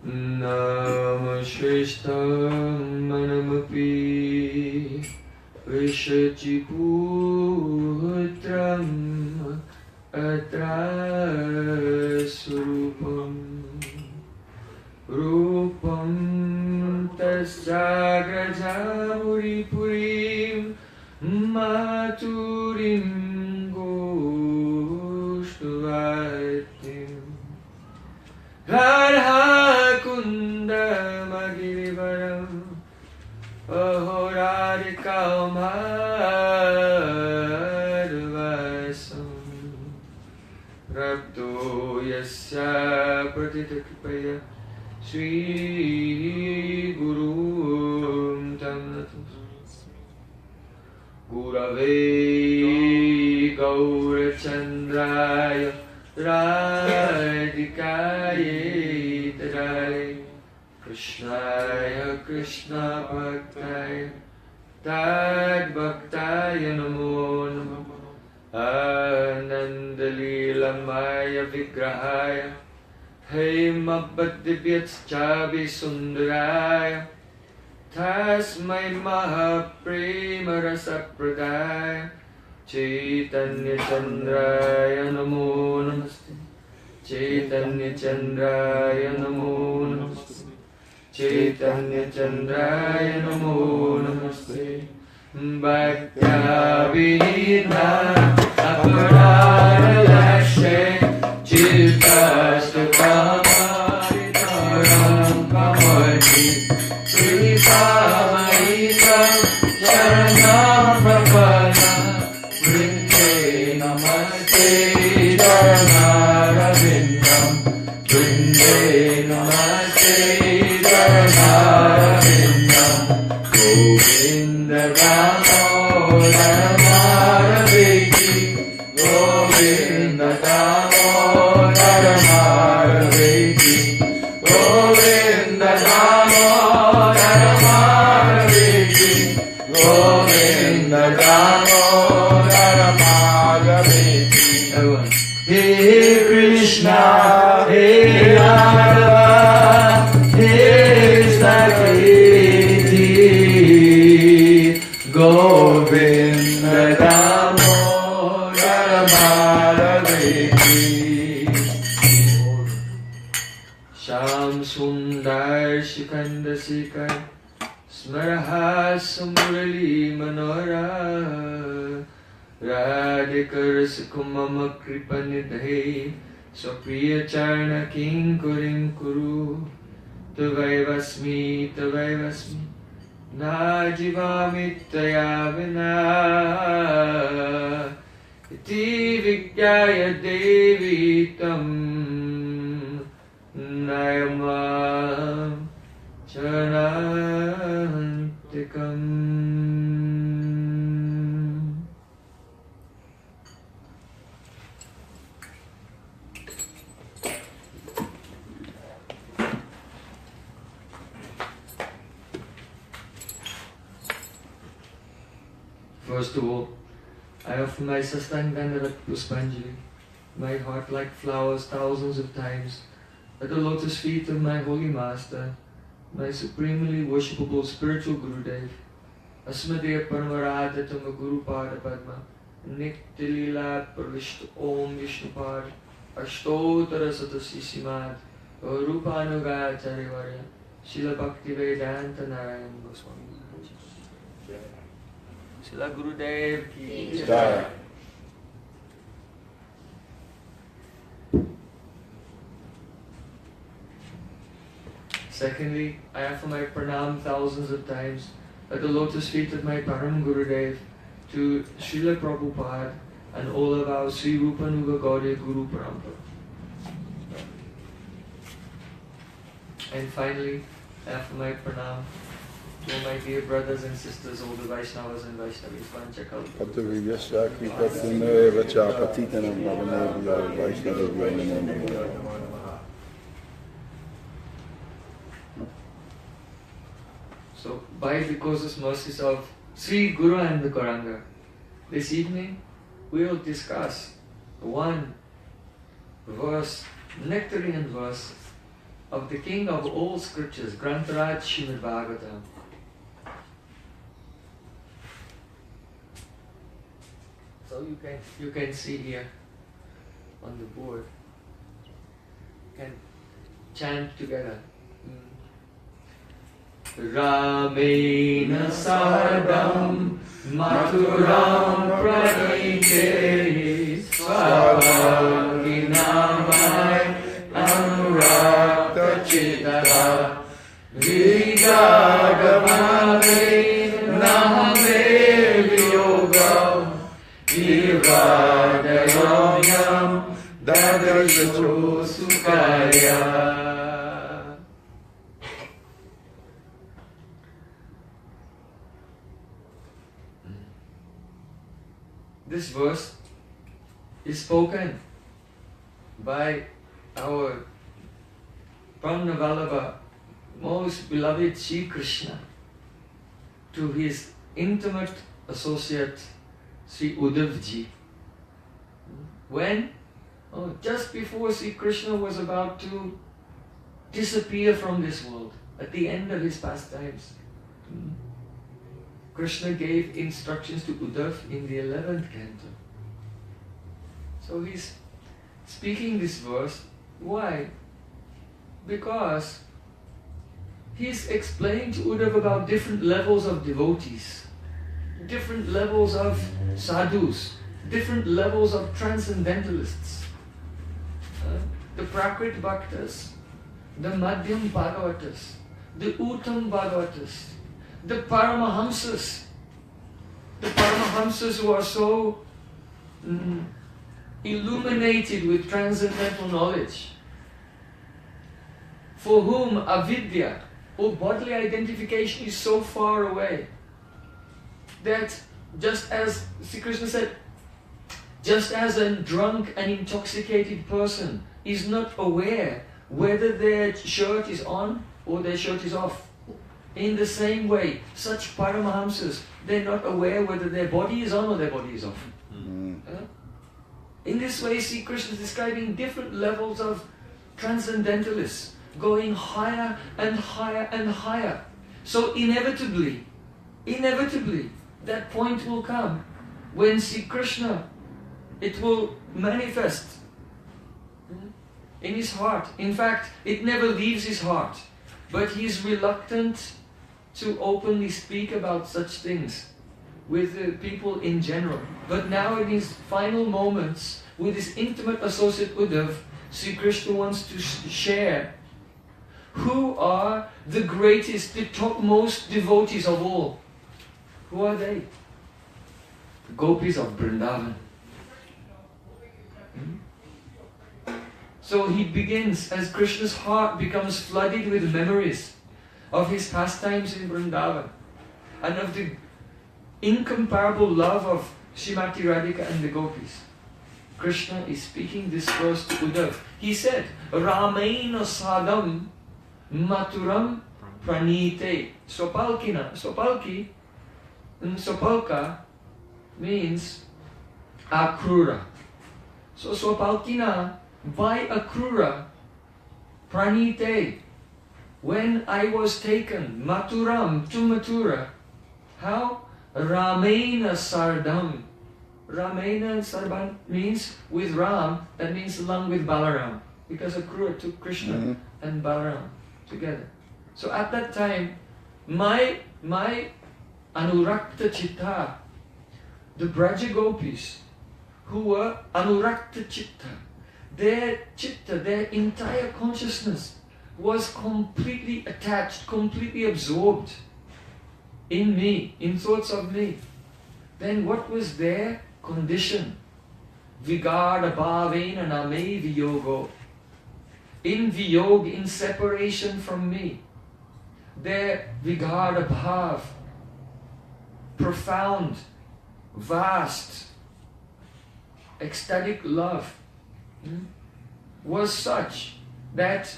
Namashristam manamapi Vishachiputram Atrasurupam Rupam Tasagrajamuri Purim Maturim Goshtuvatim Radha Kunda Magirivaram Ahorarikam Madhvasam Rabdo Yasya Pratitakripaya Sri Guru Tamnatam Gurave Gaurachandraya Radhikaye Tadare Krishnaya Krishna Bhaktaya Tad Bhaktaya Namo Namo Anandalilamaya Vigrahaya Hemabhaddivyat Chavi Sundaraya Tasmai Mahaprema Rasapradaya Chaitanya Chandraya Namo Namaste Chaitanya Chandraya Namo Namaste Chaitanya Chandraya Namo Namaste Bhaktya Vina Aparara Lashe Chitasta Kamaritaram Kamati Sripamaikam Sharanam Prapana Vrinde Namaste Charanarabindam Vrinde Namaste Charanarabindam Govinda Damodara Maraviki Govinda Damodara Maraviki Govinda Damodara Maraviki Govinda Damodara Maraviki Hey Krishna, Hey Radha, Hey Saketi Govinda Damodara Maraviki Sham Sundar Shikanda Sikar Smaraha Samurali Manora Radhikar Sukumama Kripanidhe Swapriya Charna Kinkurim Kuru Tavaivasmi Najivamittaya Vina Iti Vigyaya Devi Tam Nayamam Chanantikam. First of all, I offer my Sastangandarat Puspanjali, my heart like flowers thousands of times, at the lotus feet of my holy master, my supremely worshipable spiritual Gurudev, Asmadeva Paramaradhatama Guru Pada Padma, Niktilila Pravishta Om Vishnupad, Ashtotara Satasisimad, Rupanugacharya Varya, Srila Bhakti Vedanta Narayan Goswami. Srila Gurudev ki Jai. Secondly, I offer my pranam thousands of times at the lotus feet of my Param Gurudev to Srila Prabhupada and all of our Sri Rupanuga Gaudiya Guru Parampara. And finally, I offer my pranam to all my dear brothers and sisters, all the Vaishnavas and Vaishnavis, Vanchakal. So, by the causeless mercies of Sri Guru and the Gauranga, this evening we will discuss one verse, nectarine verse of the king of all scriptures, Grantaraj Srimad Bhagavatam. So you can see here on the board. You can chant together. Ramena Sardam Maturam Pranite Swavaginamai Anurakta Chitara Vijagamave Nahame Viyogam Ivadayomyam Dadashu Sukaya. This verse is spoken by our Pramnavallabha, most beloved Sri Krishna, to his intimate associate Sri Uddhavji. When? Oh, just before Sri Krishna was about to disappear from this world, at the end of his pastimes. Krishna gave instructions to Uddhav in the 11th canto. So he's speaking this verse. Why? Because he's explained to Uddhav about different levels of devotees, different levels of sadhus, different levels of transcendentalists. The Prakrit Bhaktas, the Madhyam Bhagavatas, the Uttam Bhagavatas, the Paramahamsas who are so illuminated with transcendental knowledge, for whom avidya or bodily identification is so far away that, just as Sri Krishna said, just as a drunk and intoxicated person is not aware whether their shirt is on or their shirt is off, in the same way, such Paramahamsas, they're not aware whether their body is on or their body is off. In this way, Sri Krishna is describing different levels of transcendentalists, going higher and higher and higher. So inevitably, that point will come when Sri Krishna, it will manifest in his heart. In fact, it never leaves his heart, but he is reluctant to openly speak about such things with the people in general. But now in his final moments, with his intimate associate Uddhav, Sri Krishna wants to share who are the greatest, the topmost devotees of all. Who are they? The gopis of Vrindavan. So he begins, as Krishna's heart becomes flooded with memories of his pastimes in Vrindavan and of the incomparable love of Srimati Radhika and the gopis. Krishna is speaking this verse to Uddhav. He said, Ramaina sadam maturam pranite. Sopalka means akrura. So Swapalkina, by akrura, pranite, when I was taken, maturam, to Mathura. How? Ramena sardam. Ramena sardam means with Ram, that means along with Balaram. Because akrura took Krishna and Balaram together. So at that time, my anurakta chitta, the Braja Gopis, who were anurakta chitta, their chitta, their entire consciousness was completely attached, completely absorbed in me, in thoughts of me. Then what was their condition? Vigada bhavena name viyogo. In viyog, in separation from me. Their vigada bhav, profound, vast, ecstatic love was such that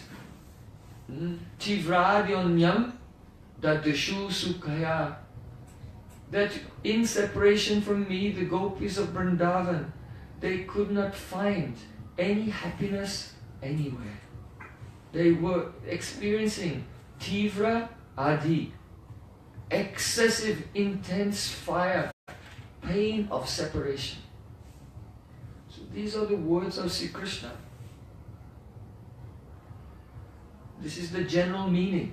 Tivradyonyam dadashu sukhaya, that in separation from me, the gopis of Vrindavan, they could not find any happiness anywhere. they were experiencing tivra adi, excessive, intense fire, pain of separation. So these are the words of Sri Krishna. This is the general meaning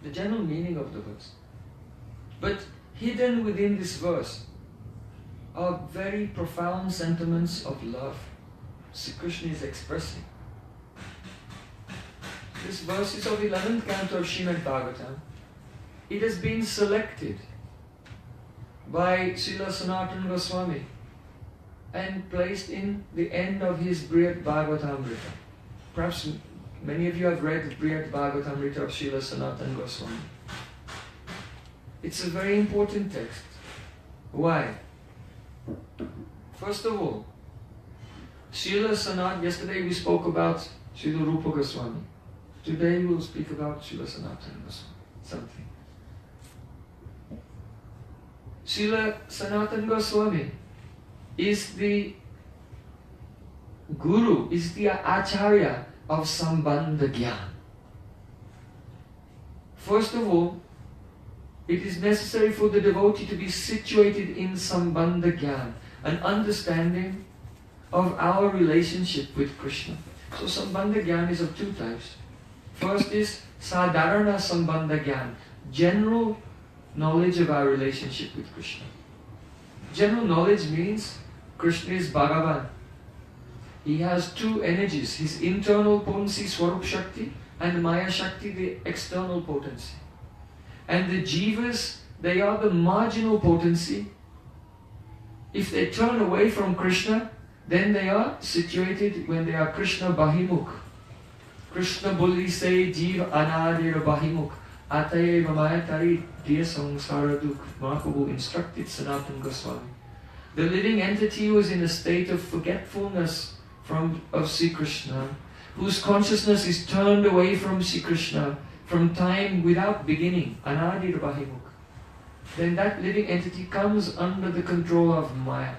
of the verse. But hidden within this verse are very profound sentiments of love Sri Krishna is expressing. This verse is of 11th canto of Srimad Bhagavatam. It has been selected by Srila Sanatana Goswami and placed in the end of his Brihad Bhagavatamrita. Perhaps many of you have read the Brihad Bhagavatamrita of Srila Sanatana Goswami. It's a very important text. Why? First of all, Srila Sanatana, yesterday we spoke about Srila Rupa Goswami. Today we will speak about Srila Sanatana Goswami. Something. Srila Sanatana Goswami is the Guru, is the Acharya of Sambandha-gyan. First of all, it is necessary for the devotee to be situated in Sambandha-gyan, an understanding of our relationship with Krishna. So Sambandha-gyan is of two types. First is Sadharana Sambandha-gyan, general knowledge of our relationship with Krishna. General knowledge means Krishna is Bhagavan. He has two energies, his internal potency, Swarup Shakti, and Maya Shakti, the external potency. And the jivas, they are the marginal potency. If they turn away from Krishna, then they are situated when they are Krishna Bahimukh. Krishna Bulli say Jiva Anadir Bahimukh. Ataye Vamayatari Diya Samsaraduk. Mahaprabhu instructed Sanatana Goswami. The living entity was in a state of forgetfulness of Sri Krishna, whose consciousness is turned away from Sri Krishna from time without beginning, Anadir Bahimukh. Then that living entity comes under the control of Maya.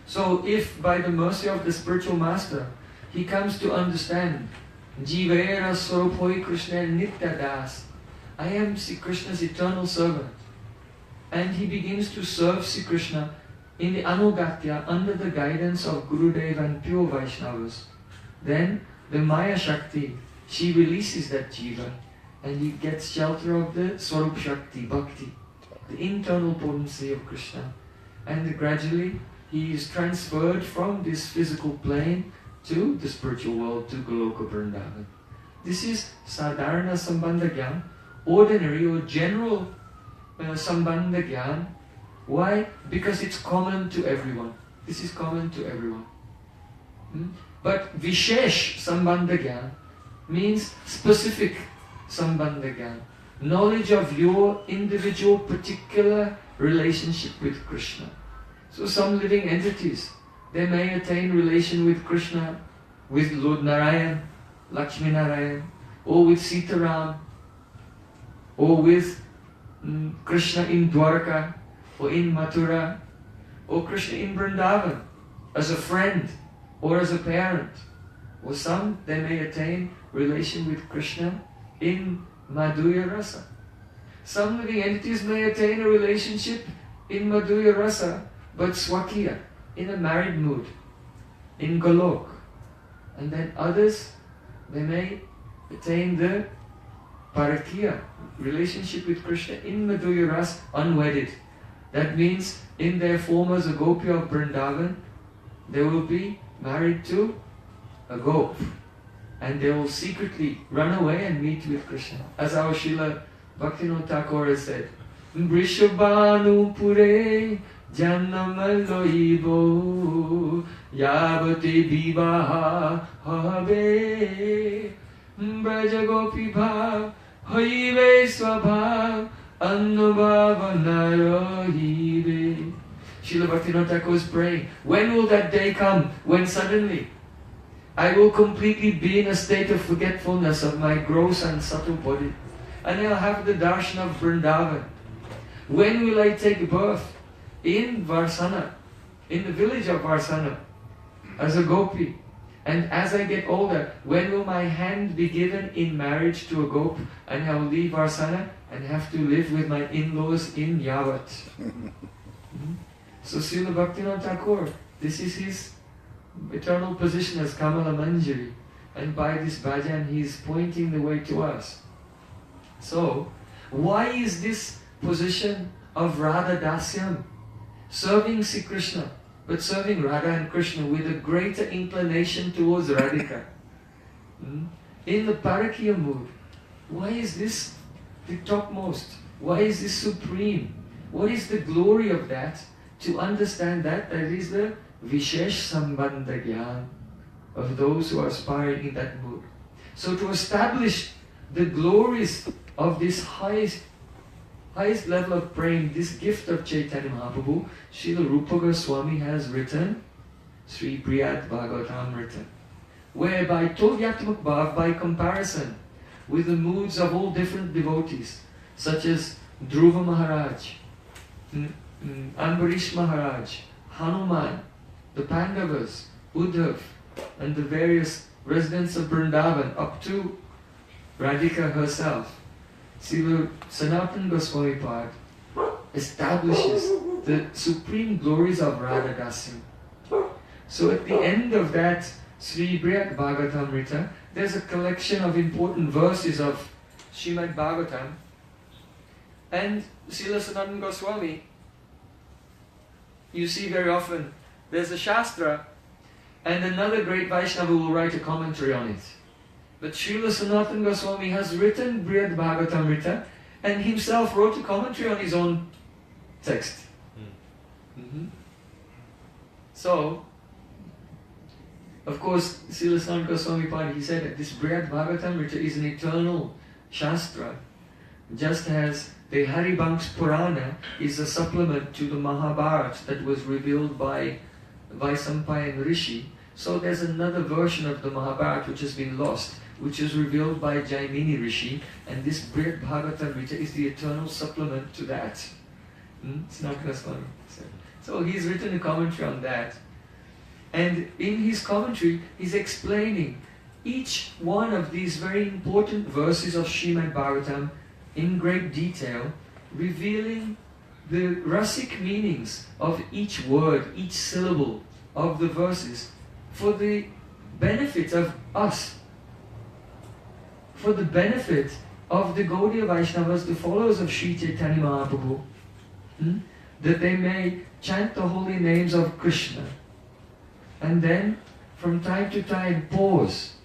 So if by the mercy of the spiritual master, he comes to understand, Jivera Swarupoi Krishna Nitya Das, I am Sri Krishna's eternal servant. And he begins to serve Sri Krishna in the Anugatya under the guidance of Gurudev and pure Vaishnavas. Then the Maya Shakti, she releases that Jiva and he gets shelter of the Swarup Shakti, Bhakti, the internal potency of Krishna. And gradually he is transferred from this physical plane to the spiritual world, to Goloka Vrindavan. This is Sadharana Sambandha-gyan, ordinary or general Sambandha-gyan. Why? Because it's common to everyone. This is common to everyone. But Vishesh Sambandha-gyan means specific Sambandha-gyan, knowledge of your individual particular relationship with Krishna. So some living entities, they may attain relation with Krishna, with Lord Narayan, Lakshmi Narayan, or with Sitaram, or with Krishna in Dwarka, or in Mathura, or Krishna in Vrindavan, as a friend, or as a parent. Or some, they may attain relation with Krishna in Madhurya Rasa. Some living entities may attain a relationship in Madhurya Rasa, but Swakiya, in a married mood, in Golok. And then others, they may attain the Parakiya, relationship with Krishna in Madhurya Rasa, unwedded. That means in their form as a gopi of Vrindavan, they will be married to a gop. And they will secretly run away and meet with Krishna. As our Srila Bhaktivinoda Thakur has said, Vrishabhanu Pure Jannamaloibo Yabate Vivaha Habe Brajagopi Bhav Haive Swabhav Annubhava Narohive. Srila Bhaktivinoda Thakur is praying, when will that day come when suddenly I will completely be in a state of forgetfulness of my gross and subtle body, and I'll have the darshan of Vrindavan? When will I take birth in Varsana, in the village of Varsana, as a gopi? And as I get older, when will my hand be given in marriage to a gop, and I will leave Varsana and have to live with my in-laws in Yavat? So Srila Bhaktivinoda Thakur, this is his eternal position as Kamala Manjari. And by this bhajan, he is pointing the way to us. So, why is this position of Radha Dasyam, serving Sri Krishna, but serving Radha and Krishna with a greater inclination towards Radhika? In the Parakiya mood, why is this the topmost? Why is this supreme? What is the glory of that? To understand that, that is the Vishesh Sambandha-gyan of those who are aspiring in that mood. So to establish the glories of this highest level of Prem, this gift of Chaitanya Mahaprabhu, Srila Rupa Goswami has written Sri Priyat Bhagavatamrita, whereby Tovyatmak Bhav, by comparison with the moods of all different devotees, such as Dhruva Maharaj, Ambarish Maharaj, Hanuman, the Pandavas, Uddhav, and the various residents of Vrindavan, up to Radhika herself, Srila Sanatana Goswami Pad establishes the supreme glories of Radha Dasyam. So at the end of that Sri Priyat Bhagavatamrita, there's a collection of important verses of Srimad Bhagavatam, and Srila Sanatana Goswami, you see very often, there's a Shastra, and another great Vaishnava will write a commentary on it. But Srila Sanatana Goswami has written Priyat Bhagavatamrita and himself wrote a commentary on his own text. So, of course, Srila Sanatana Goswami Pad, he said that this Priyat Bhagavatamrita is an eternal Shastra, just as the Harivansh Purana is a supplement to the Mahabharata that was revealed by Vaisampayan Rishi. So there's another version of the Mahabharata which has been lost, which is revealed by Jaimini Rishi, and this Priyat Bhagavatamrita is the eternal supplement to that. So he's written a commentary on that, and in his commentary he's explaining each one of these very important verses of Srimad Bhagavatam in great detail, revealing the rasic meanings of each word, each syllable of the verses, for the benefit of us, for the benefit of the Gaudiya Vaishnavas, the followers of Sri Chaitanya Mahaprabhu, that they may chant the holy names of Krishna, and then from time to time pause,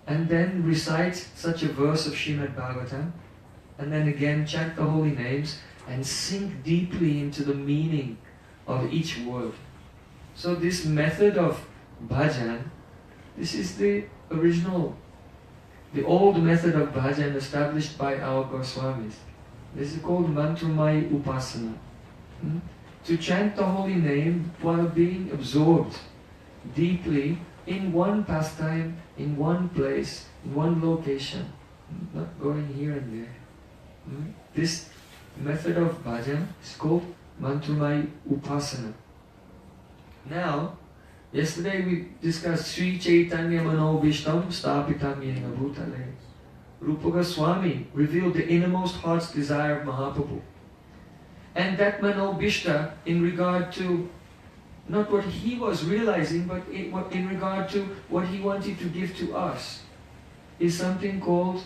and then recite such a verse of Srimad Bhagavatam, and then again chant the holy names, and sink deeply into the meaning of each word. So this method of bhajan, this is the original, the old method of bhajan established by our Goswamis. This is called Mantramaya Upasana. To chant the holy name while being absorbed deeply in one pastime, in one place, in one location, not going here and there. This method of bhajan is called Mantramaya Upasana. Now, yesterday we discussed Sri Chaitanya Manobhishtam Stapitam Yena Bhutale. Rupa Goswami revealed the innermost heart's desire of Mahaprabhu. And that Manobhishta, in regard to not what he was realizing, but in regard to what he wanted to give to us, is something called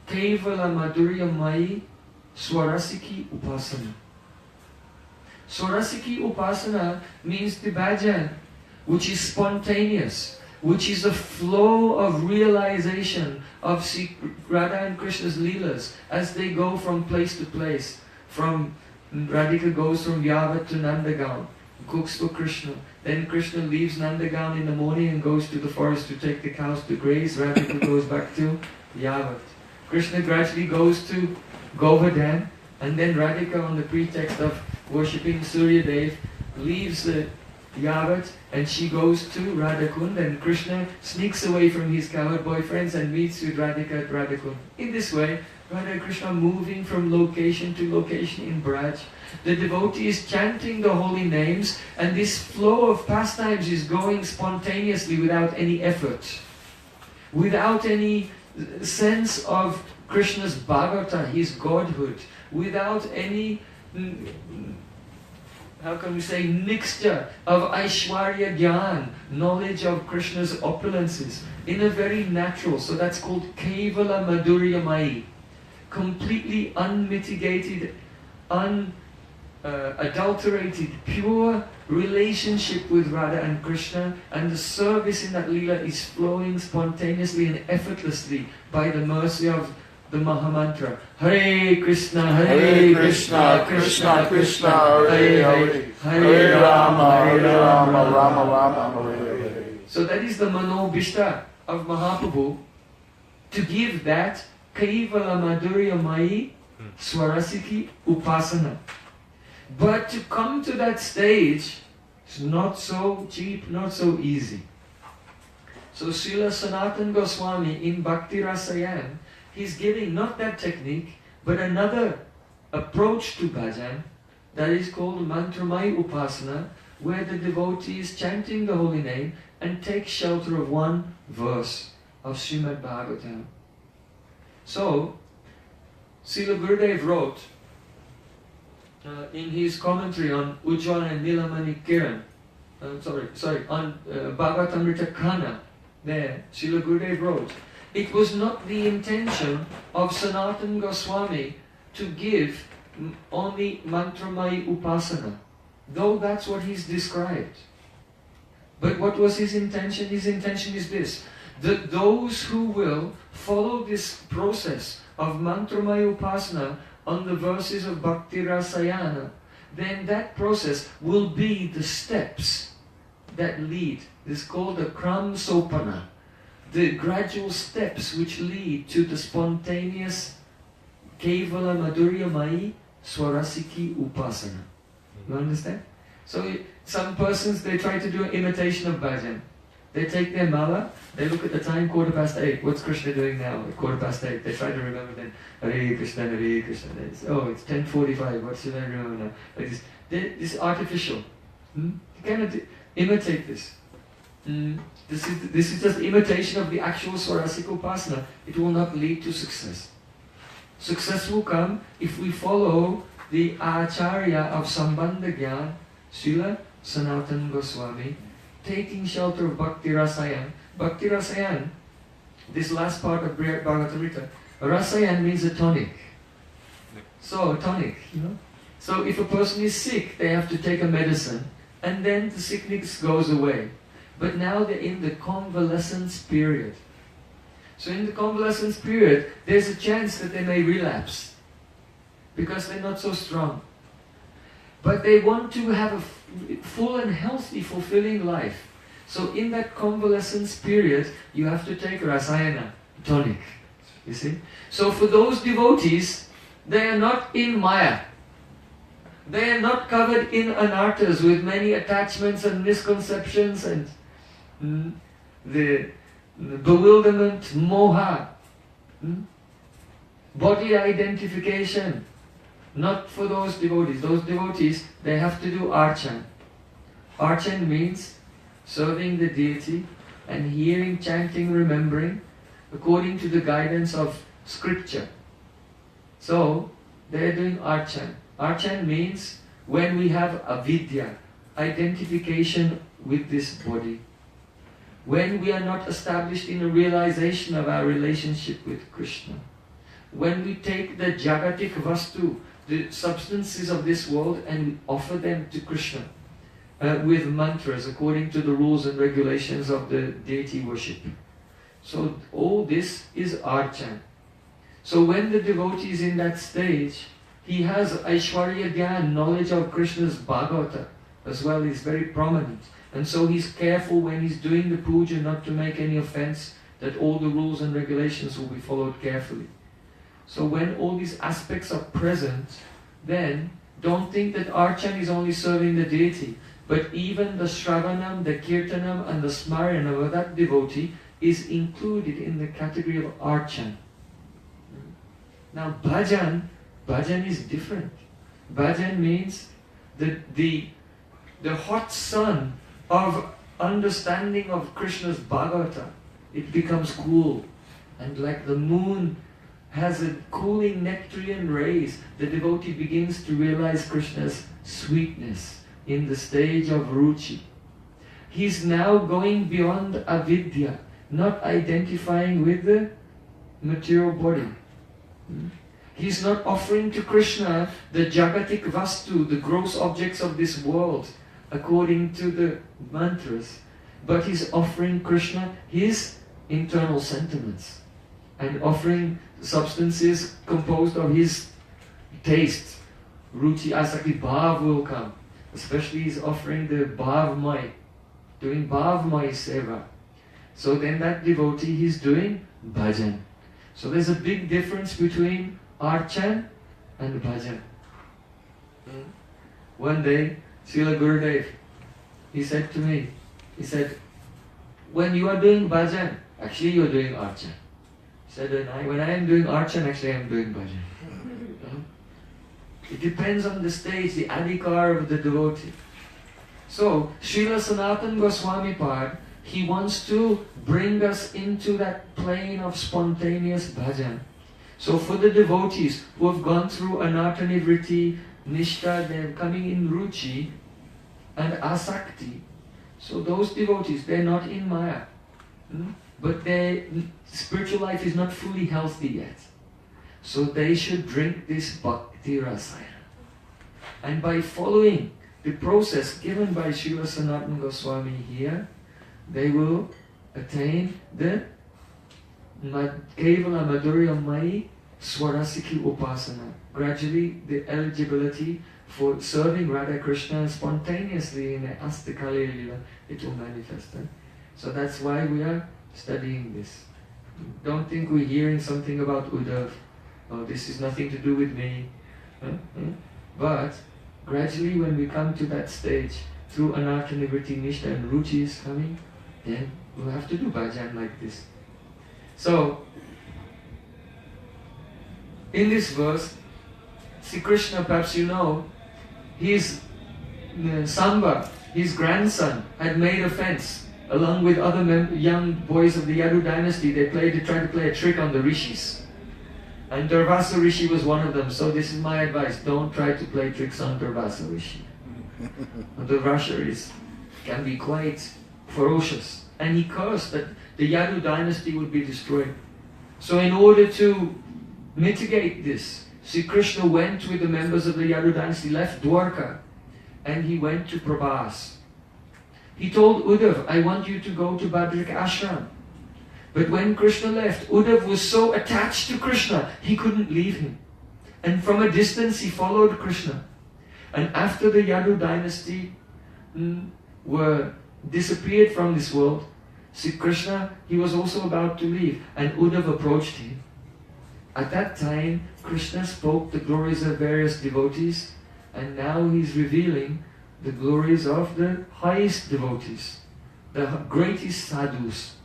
Kevala Madhurya Mai Swarasiki Upasana. Swarasiki Upasana means the bhajan, which is spontaneous, which is a flow of realization of Radha and Krishna's leelas as they go from place to place. From Radhika goes from Yavat to Nandagaon, cooks for Krishna. Then Krishna leaves Nandagaon in the morning and goes to the forest to take the cows to graze. Radhika goes back to Yavat. Krishna gradually goes to Govardhan, and then Radhika, on the pretext of worshipping Surya Dev, leaves Yavat, and she goes to Radhakund, and Krishna sneaks away from his cowherd boyfriends and meets with Radhika at Radhakund. In this way, Radha and Krishna moving from location to location in Braj. The devotee is chanting the holy names, and this flow of pastimes is going spontaneously without any effort, without any sense of Krishna's Bhagavata, his godhood, without any, how can we say, mixture of Aishwarya Gyan, knowledge of Krishna's opulences, in a very natural, so that's called Kevala Madhuryamai, completely unmitigated, unadulterated, pure relationship with Radha and Krishna, and the service in that Leela is flowing spontaneously and effortlessly by the mercy of the Mahamantra. Hare Krishna, Hare Krishna, Krishna Krishna, Hare Hare, Hare Rama, Hare Rama, Rama Rama, Hare Hare. So that is the Manobhishta of Mahaprabhu, to give that Kevala Madhurya Mai Swarasiki Upasana. But to come to that stage is not so cheap, not so easy. So Srila Sanatana Goswami in Bhakti Rasayan, he's giving not that technique, but another approach to bhajan, that is called Mantramai Upasana, where the devotee is chanting the holy name and takes shelter of one verse of Srimad Bhagavatam. So, Srila Gurudev wrote in his commentary on Ujjwala and Nilamani Kiran, on Bhagavatamrita Kana, there, Srila Gurudev wrote, it was not the intention of Sanatana Goswami to give only Mantramai Upasana, though that's what he's described. But what was his intention? His intention is this, that those who will follow this process of Mantramai Upasana on the verses of Bhakti Rasayana, then that process will be the steps that lead. This is called the Kram Sopana, the gradual steps which lead to the spontaneous Kevala Madhurya Mai Swarasiki Upasana. You understand? So some persons, they try to do an imitation of bhajan. They take their mala, they look at the time, 8:15. What's Krishna doing now? 8:15. They try to remember then, Hare Krishna, Hare Krishna. Oh, it's 10:45. What should I remember now? Like this. This is artificial. You cannot imitate this. This is just imitation of the actual Swarasika Upasana. It will not lead to success. Success will come if we follow the Acharya of Sambandha-gyan, Srila Sanatana Goswami, taking shelter of Bhakti Rasayan. Bhakti Rasayan, this last part of Bhagavatamrita, Rasayan means a tonic. So, a tonic, you know. So if a person is sick, they have to take a medicine, and then the sickness goes away. But now they're in the convalescence period. So in the convalescence period, there's a chance that they may relapse, because they're not so strong. But they want to have a full and healthy, fulfilling life. So in that convalescence period, you have to take Rasayana, tonic. You see? So for those devotees, they are not in Maya. They are not covered in anarthas with many attachments and misconceptions and the bewilderment, moha, body identification. Not for those devotees. Those devotees, they have to do archan. Archan means serving the deity and hearing, chanting, remembering according to the guidance of scripture. So, they are doing archan. Archan means when we have avidya, identification with this body. When we are not established in a realization of our relationship with Krishna. When we take the jagatik vastu, the substances of this world, and we offer them to Krishna with mantras according to the rules and regulations of the deity worship. So all this is archan. So when the devotee is in that stage, he has Aishwarya Gyan, knowledge of Krishna's Bhagavata as well, is very prominent. And so he's careful when he's doing the puja not to make any offense, that all the rules and regulations will be followed carefully. So when all these aspects are present, then don't think that archan is only serving the deity. But even the Shravanam, the Kirtanam and the Smaranam of that devotee is included in the category of Archan. Now Bhajan is different. Bhajan means the hot sun of understanding of Krishna's Bhagavata. It becomes cool, and like the moon has a cooling nectarian rays, the devotee begins to realize Krishna's sweetness in the stage of ruchi. He's now going beyond avidya, not identifying with the material body. He's not offering to Krishna the jagatik vastu, the gross objects of this world, according to the mantras, but he's offering Krishna his internal sentiments and offering substances composed of his taste. Ruchi asakti bhav will come. Especially he's offering the bhavmai, doing bhavmai seva. So then that devotee, he's doing bhajan. So there's a big difference between archan and bhajan. One day, Srila Gurudev, he said to me, he said, when you are doing bhajan, actually you are doing archan. He said, when I am doing archan, actually I am doing bhajan. It depends on the stage, the adhikar of the devotee. So, Srila Sanatana Goswami Pad, he wants to bring us into that plane of spontaneous bhajan. So for the devotees who have gone through anartha nivritti, nishtha, they're coming in ruchi and asakti. So those devotees, they're not in maya. But their spiritual life is not fully healthy yet. So they should drink this bhakti rasayana. And by following the process given by Srila Sanatana Goswami here, they will attain the Kevala Madhurya Mai Swarasiki Upasana. Gradually the eligibility for serving Radha Krishna spontaneously in the Astakali Lila, it will manifest. So that's why we are studying this. Don't think we're hearing something about Uddhav. Oh, this is nothing to do with me. But gradually when we come to that stage, through anartha nivritti, nishtha and ruchi is coming, then we'll have to do bhajan like this. So, in this verse, Sri Krishna, perhaps you know, his Samba, his grandson, had made a fence along with other young boys of the Yadu dynasty. They tried to play a trick on the rishis. And Durvasa Rishi was one of them. So this is my advice, don't try to play tricks on Durvasa Rishi. Durvasa can be quite ferocious. And he cursed that the Yadu dynasty would be destroyed. So in order to mitigate this, Sri Krishna went with the members of the Yadu dynasty, left Dwarka, and he went to Prabhas. He told Uddhav, I want you to go to Badrika Ashram. But when Krishna left, Uddhav was so attached to Krishna, he couldn't leave him. And from a distance he followed Krishna. And after the Yadu dynasty were disappeared from this world, Sri Krishna, he was also about to leave, and Uddhav approached him. At that time, Krishna spoke the glories of various devotees, and now he's revealing the glories of the highest devotees, the greatest sadhus.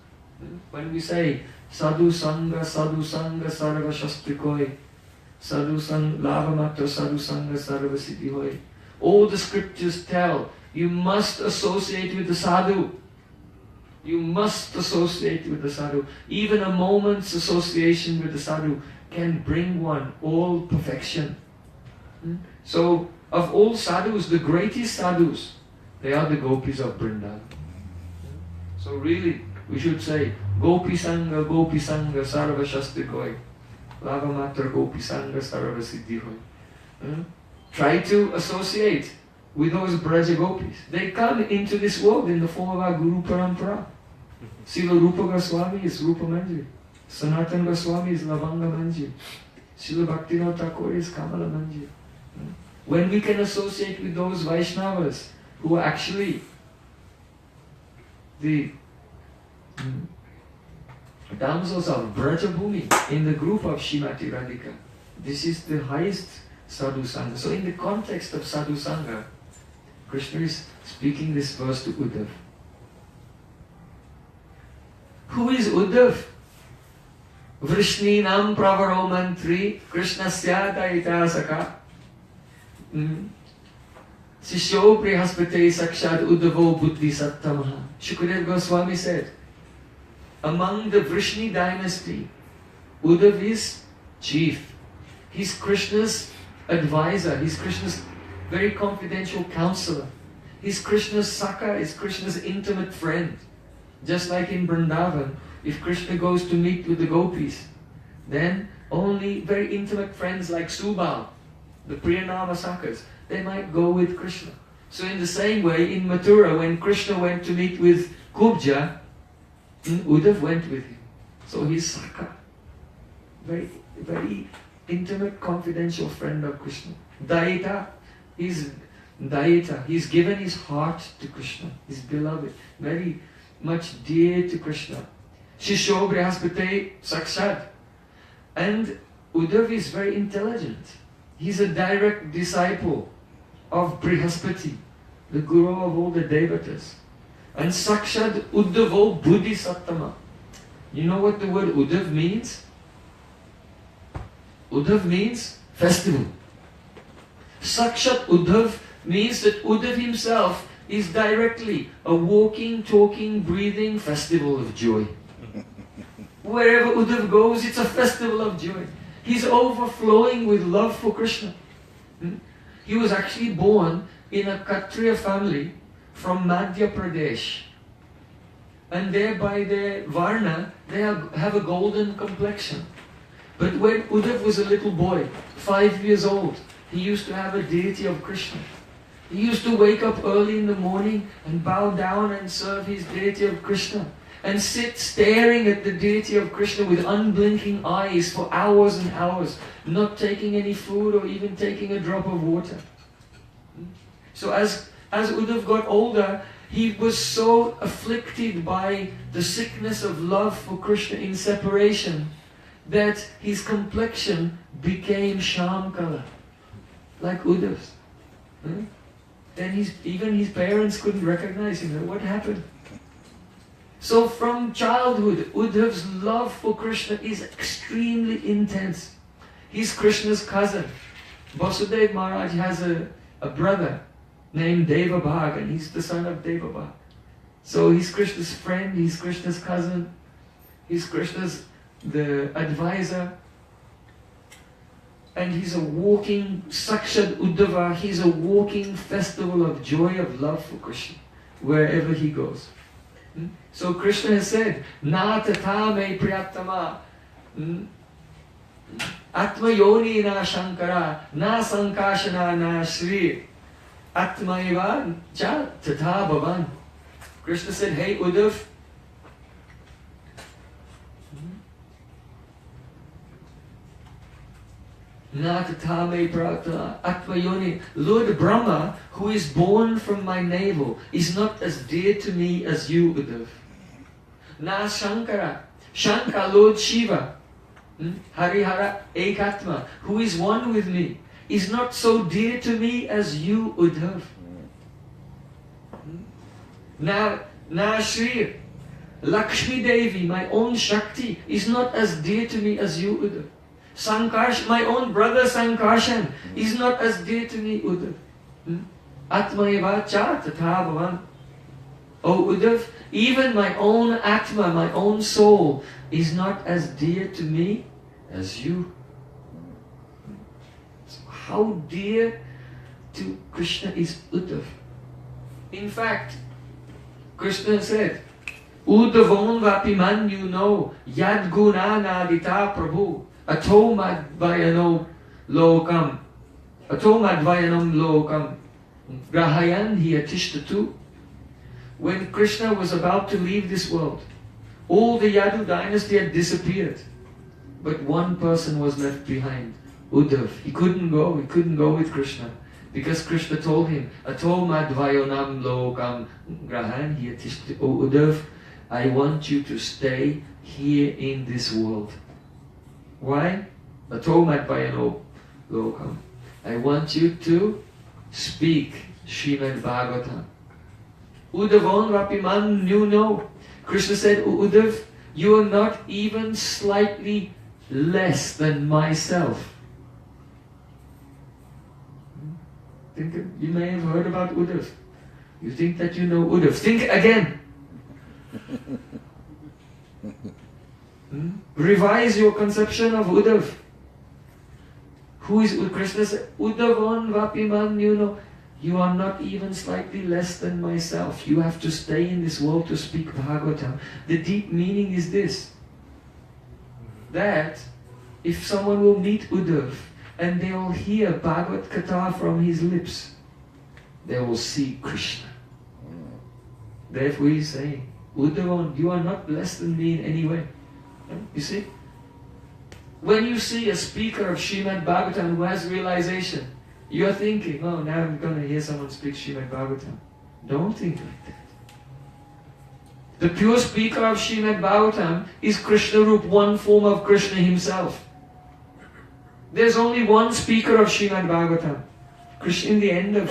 When we say sadhu sangha, sarva shastrikoi, sadhu sangha, lavamatra sadhu sangha, sarva siddhihoi. All the scriptures tell you must associate with the sadhu. You must associate with the sadhu. Even a moment's association with the sadhu can bring one all perfection. So, of all sadhus, the greatest sadhus, they are the gopis of Vrindavan. So really, we should say, Gopi Sangha, Sarva Shastrikoi, Lavamatra Gopi Sangha, Sarva Siddhihoi. Try to associate with those Braja Gopis. They come into this world in the form of our Guru Parampara. Srila Rupa Goswami is Rupa Manjari. Sanatana Goswami is Lavanga Manjari. Srila Bhaktivinoda Thakur is Kamala Manjari. When we can associate with those Vaishnavas who are actually the damsels of Brajabhumi in the group of Shrimati Radhika, this is the highest Sadhu Sangha. So in the context of Sadhu Sangha, Krishna is speaking this verse to Uddhav. Who is Uddhav? Vrishninam pravaro mantri Krishnasya daita saka. Sishyo prihaspate sakshad Uddhavo buddhi sattamaha. Shukadeva Goswami said, among the Vrishni dynasty, Uddhav is chief. He's Krishna's advisor. He's Krishna's very confidential counselor. He's Krishna's Sakha, is Krishna's intimate friend. Just like in Vrindavan, if Krishna goes to meet with the gopis, then only very intimate friends like Subal, the Priyanama Sakhas, they might go with Krishna. So in the same way, in Mathura, when Krishna went to meet with Kubja, Uddhav went with him. So he's Sakha, very, very intimate, confidential friend of Krishna. Daita, he's given his heart to Krishna, his beloved, very much dear to Krishna. Shishyo Brihaspate Sakshad. And Uddhav is very intelligent. He's a direct disciple of Brihaspati, the guru of all the devatas. And Sakshad Uddhavo Buddhi Sattama. You know what the word Uddhav means? Uddhav means festival. Sakshat Uddhav means that Uddhav himself is directly a walking, talking, breathing festival of joy. Wherever Uddhav goes, it's a festival of joy. He's overflowing with love for Krishna. He was actually born in a Kshatriya family from Madhya Pradesh. And there by their Varna, they have a golden complexion. But when Uddhav was a little boy, 5 years old, he used to have a deity of Krishna. He used to wake up early in the morning and bow down and serve his deity of Krishna. And sit staring at the deity of Krishna with unblinking eyes for hours and hours, not taking any food or even taking a drop of water. So as Uddhav got older, he was so afflicted by the sickness of love for Krishna in separation that his complexion became sham color, like Uddhav's. Then even his parents couldn't recognize him. What happened? So from childhood, Uddhav's love for Krishna is extremely intense. He's Krishna's cousin. Vasudeva Maharaj has a brother named Devabhag, and he's the son of Devabhag. So he's Krishna's friend, he's Krishna's cousin, he's Krishna's the advisor. And he's a walking Sakshat Uddhava, he's a walking festival of joy, of love for Krishna, wherever he goes. So Krishna has said, Na tatha me priyatama, Atma yoni na shankara, na sankashana na shri, Atma eva cha tatha bhavan. Krishna said, hey Uddhav, Na tatha me priyatama, Atma yoni. Lord Brahma, who is born from my navel, is not as dear to me as you, Uddhav. Na Shankara, Shankara, Lord Shiva, Harihara Ekatma, who is one with me, is not so dear to me as you, Uddhav. Na Shri, Lakshmi Devi, my own Shakti, is not as dear to me as you, Uddhav. Sankarsh, my own brother Sankarshan, is not as dear to me, Uddhav. Atma eva cha tatha bhavan. O Uddhav, even my own Atma, my own soul, is not as dear to me as you. So how dear to Krishna is Uddhav? In fact, Krishna said, Uddhavam vapiman you know, yad guna nadita prabhu, ato madvayanam lokam, grahayan hi atishtatu. When Krishna was about to leave this world, all the Yadu dynasty had disappeared. But one person was left behind, Uddhav. He couldn't go with Krishna. Because Krishna told him, Ato madvayonam lokam grahan hi atishtatu. O Uddhav, I want you to stay here in this world. Why? Ato madvayonam lokam. I want you to speak Srimad Bhagavatam. Uddhavan Vapiman Nyuno. Krishna said, Uddhav, you are not even slightly less than myself. You may have heard about Uddhav. You think that you know Uddhav. Think again. Revise your conception of Uddhav. Who is Krishna? Uddhavan Vapiman, you are not even slightly less than myself. You have to stay in this world to speak Bhagavatam. The deep meaning is this, that if someone will meet Uddhav and they will hear Bhagavad Katha from his lips, they will see Krishna. Therefore he is saying, Uddhavan, you are not less than me in any way. You see? When you see a speaker of Srimad Bhagavatam who has realization, you are thinking, oh, now I'm going to hear someone speak Srimad Bhagavatam. Don't think like that. The pure speaker of Srimad Bhagavatam is Krishna Roop, one form of Krishna himself. There's only one speaker of Srimad Bhagavatam. Krishna, in the end of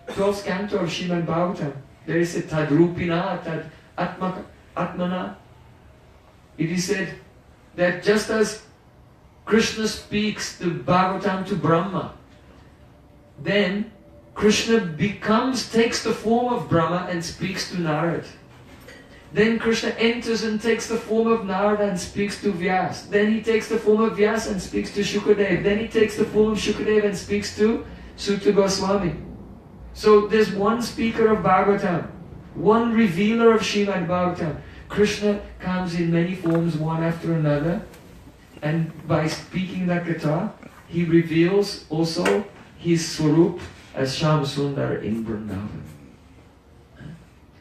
12th canto of Srimad Bhagavatam, there is a Tadrupina, Tad Atmana. It is said that just as Krishna speaks the Bhagavatam to Brahma, then Krishna takes the form of Brahma and speaks to Narad. Then Krishna enters and takes the form of Narada and speaks to Vyas. Then he takes the form of Vyas and speaks to Shukadev. Then he takes the form of Shukadev and speaks to Sutta Goswami. So there's one speaker of Bhagavatam, one revealer of Srimad Bhagavatam. Krishna comes in many forms, one after another, and by speaking that Katha, he reveals also his Swarup as Shyam Sundar in Vrindavan.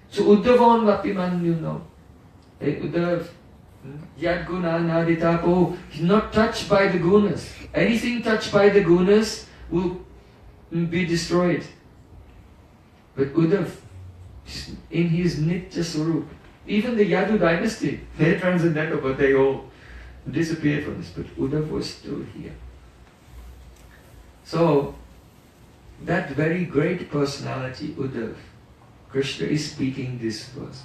So Uddhavan Vapiman, hey Uddhav, Yad Guna Naditapo, he's not touched by the gunas. Anything touched by the gunas will be destroyed. But Uddhav, in his Nitya Swarup, even the Yadu dynasty, they're transcendental, but they all disappeared from this. But Uddhav was still here. So, that very great personality, Uddhav, Krishna is speaking this verse.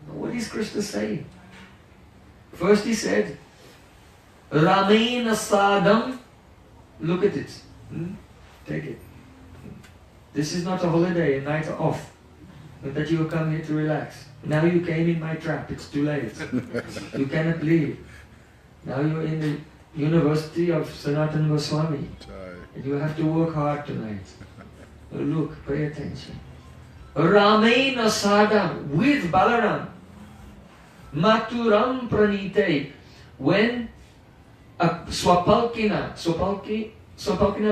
Now, what is Krishna saying? First he said, Ramena Sadam, look at it. Take it. This is not a holiday, a night off. But that you come here to relax. Now you came in my trap, it's too late. You cannot leave. Now you're in the University of Sanatana Goswami. And you have to work hard tonight. So look, pay attention. Ramena Sadam, with Balaram. Maturam Pranite. When Swapalkina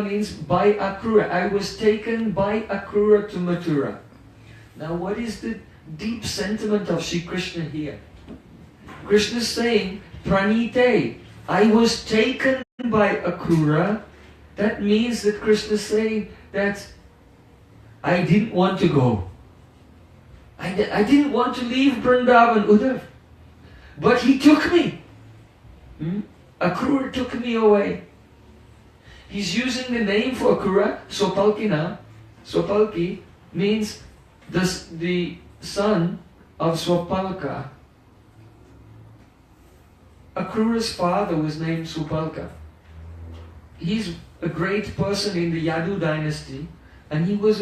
means by Akrura. I was taken by Akrura to Mathura. Now what is the deep sentiment of Sri Krishna here? Krishna is saying, Pranite, I was taken by Akrura. That means that Krishna is saying that I didn't want to go. I didn't want to leave Vrindavan, Uddhav. But he took me. Akrura took me away. He's using the name for Akrura, Swapalkina. Swapalki means the son of Swapalka. Akrura's father was named Swapalka. He's a great person in the Yadu dynasty, and he was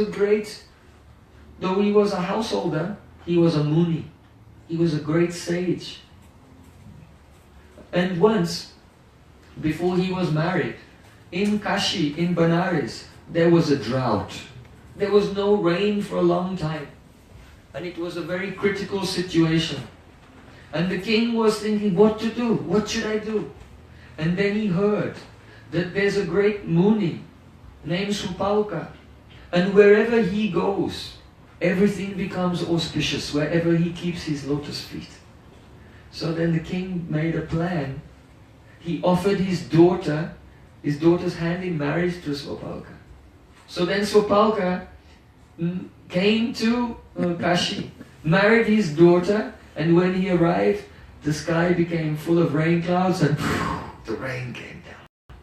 though he was a householder, he was a Muni. He was a great sage. And once, before he was married, in Kashi, in Benares, there was a drought. There was no rain for a long time. And it was a very critical situation. And the king was thinking, what to do? What should I do? And then he heard that there's a great Muni named Supalka. And wherever he goes, everything becomes auspicious, wherever he keeps his lotus feet. So then the king made a plan. He offered his daughter's hand in marriage to Swapalka. So then Swapalka came to Kashi, married his daughter, and when he arrived, the sky became full of rain clouds and the rain came down.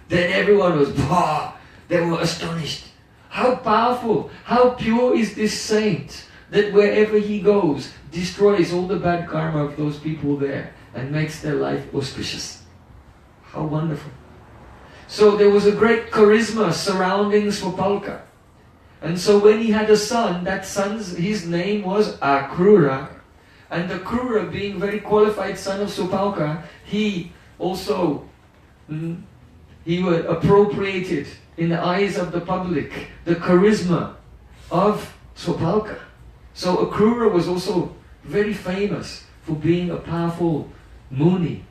Then everyone was, they were astonished. How powerful, how pure is this saint that wherever he goes, destroys all the bad karma of those people there and makes their life auspicious. How wonderful. So there was a great charisma surrounding Swapalka. And so when he had a son, his name was Akrura. And Akrura, being very qualified son of Swapalka, he also he was appropriated in the eyes of the public the charisma of Swapalka. So Akrura was also very famous for being a powerful Muni,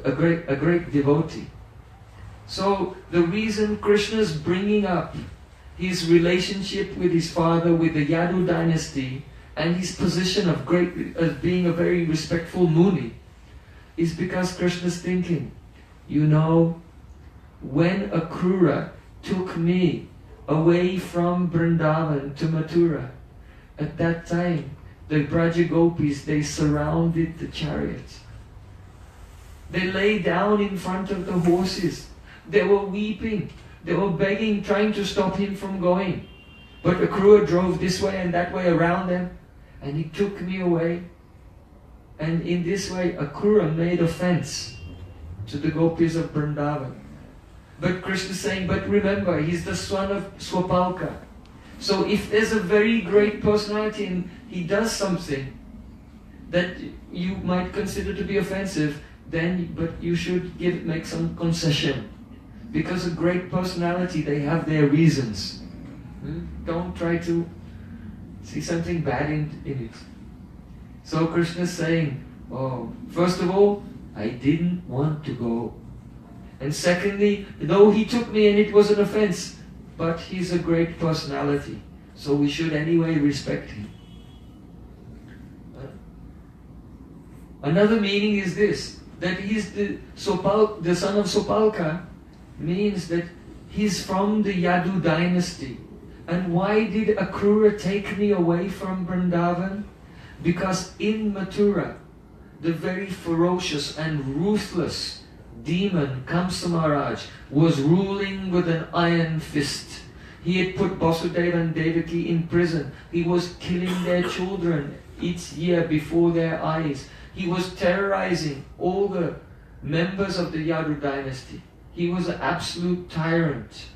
a great devotee. So the reason Krishna is bringing up his relationship with his father, with the Yadu dynasty, and his position of as being a very respectful Muni, is because Krishna is thinking, you know, when Akrura took me away from Vrindavan to Mathura, at that time, the Braja Gopis, they surrounded the chariots. They lay down in front of the horses. They were weeping. They were begging, trying to stop him from going. But Akrura drove this way and that way around them, and he took me away. And in this way, Akrura made offense to the Gopis of Vrindavan. But Krishna is saying, but remember, he's the son of Swapalka. So if there's a very great personality and he does something that you might consider to be offensive, but you should make some concession. Because a great personality, they have their reasons. Don't try to see something bad in it. So Krishna is saying, first of all, I didn't want to go. And secondly, though he took me and it was an offense, but he's a great personality, so we should anyway respect him. Another meaning is this, that he's the son of Swapalka, means that he's from the Yadu dynasty. And why did Akrura take me away from Vrindavan? Because in Mathura, the very ferocious and ruthless demon Kamsa Maharaj was ruling with an iron fist. He had put Vasudeva and Devaki in prison. He was killing their children each year before their eyes. He was terrorizing all the members of the Yadu dynasty. He was an absolute tyrant.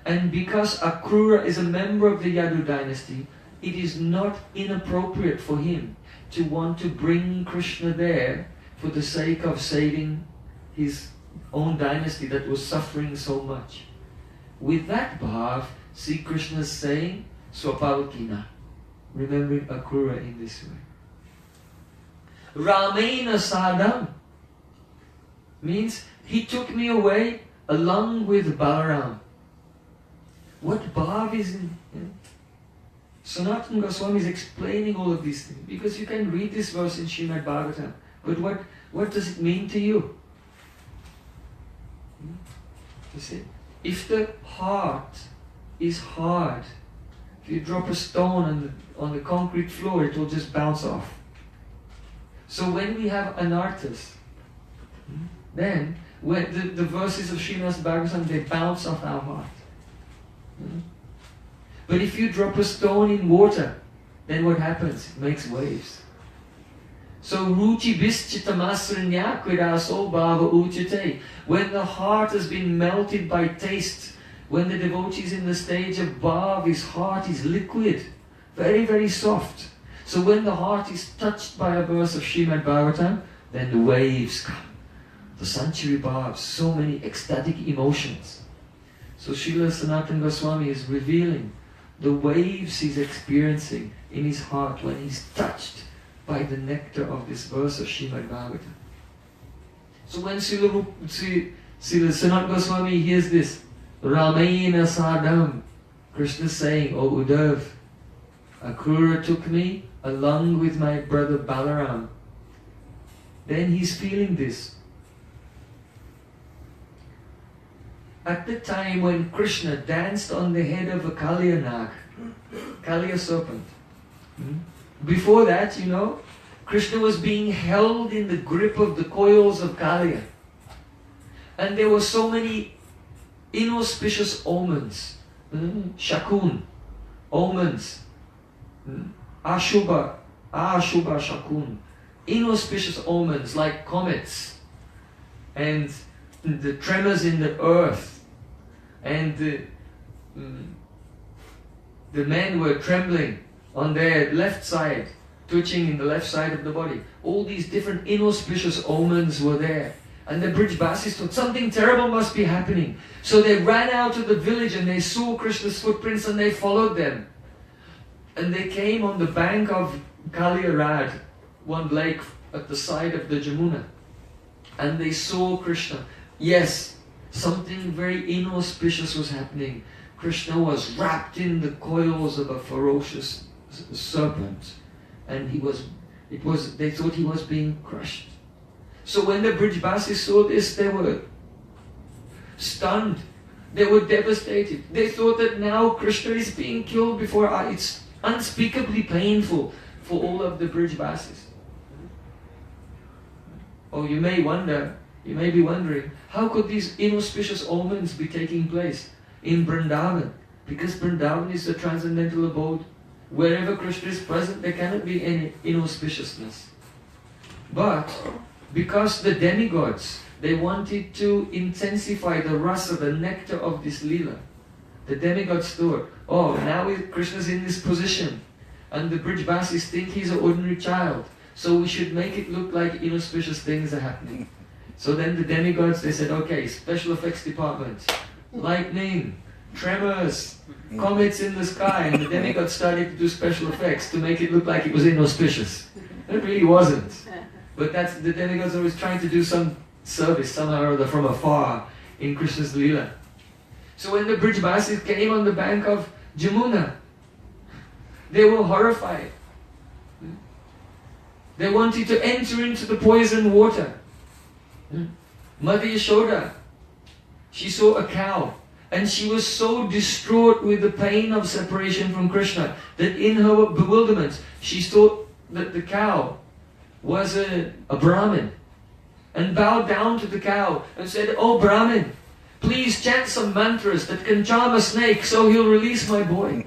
And because Akrura is a member of the Yadu dynasty, it is not inappropriate for him to want to bring Krishna there for the sake of saving his own dynasty that was suffering so much. With that bhav, Sri Krishna is saying, Swapalkina, remembering Akrura in this way. Ramena Sadam means he took me away along with Balaram. What bhav is in? Sanatana Goswami is explaining all of these things, because you can read this verse in Srimad Bhagavatam, but what does it mean to you? You see, if the heart is hard, if you drop a stone on the concrete floor, it will just bounce off. So when we have anarthas, then when the verses of Srimad Bhagavatam, they bounce off our heart. But if you drop a stone in water, then what happens? It makes waves. So ruchi bischitamasrinya kridaso bhava uchite. When the heart has been melted by taste, when the devotee is in the stage of bhav, his heart is liquid, very, very soft. So when the heart is touched by a verse of Srimad Bhagavatam, then the waves come. The Sanchari Bhavs, so many ecstatic emotions. So Srila Sanatana Goswami is revealing the waves he's experiencing in his heart when he's touched by the nectar of this verse of Srimad Bhagavatam. So when Srila Sanatana Goswami hears this, Ramayana Sadam, Krishna is saying, O Uddhav, Akrura took me along with my brother Balaram. Then he's feeling this. At the time when Krishna danced on the head of a Kaliya Nag, Kaliya serpent. Before that, Krishna was being held in the grip of the coils of Kaliya. And there were so many inauspicious omens Shakun, omens, Ashubha, Shakun, inauspicious omens like comets, and the tremors in the earth, and the men were trembling on their left side, twitching in the left side of the body. All these different inauspicious omens were there. And the Brijbasis thought something terrible must be happening. So they ran out of the village and they saw Krishna's footprints and they followed them. And they came on the bank of Kaliyarad, one lake at the side of the Jamuna. And they saw Krishna. Yes, something very inauspicious was happening. Krishna was wrapped in the coils of a ferocious serpent. And they thought he was being crushed. So when the Brijbasis saw this, they were stunned. They were devastated. They thought that now Krishna is being killed before our eyes. It's unspeakably painful for all of the Brijbasis. Oh, you may be wondering, how could these inauspicious omens be taking place in Vrindavan? Because Vrindavan is the transcendental abode. Wherever Krishna is present, there cannot be any inauspiciousness. But because the demigods, they wanted to intensify the rasa, the nectar of this lila. The demigods thought, oh, now Krishna's in this position, and the Brijbasis think he's an ordinary child, so we should make it look like inauspicious things are happening. So then the demigods, they said, okay, special effects department, lightning, tremors, comets in the sky, and the demigods started to do special effects to make it look like it was inauspicious. It really wasn't. But that's the demigods always trying to do some service somehow or other from afar in Krishna's Leela. So when the Brijbasis came on the bank of Jamuna, they were horrified. They wanted to enter into the poisoned water. Mother Yashoda, she saw a cow, and she was so distraught with the pain of separation from Krishna that in her bewilderment, she thought that the cow was a Brahmin, and bowed down to the cow and said, "Oh Brahmin, please chant some mantras that can charm a snake so he'll release my boy."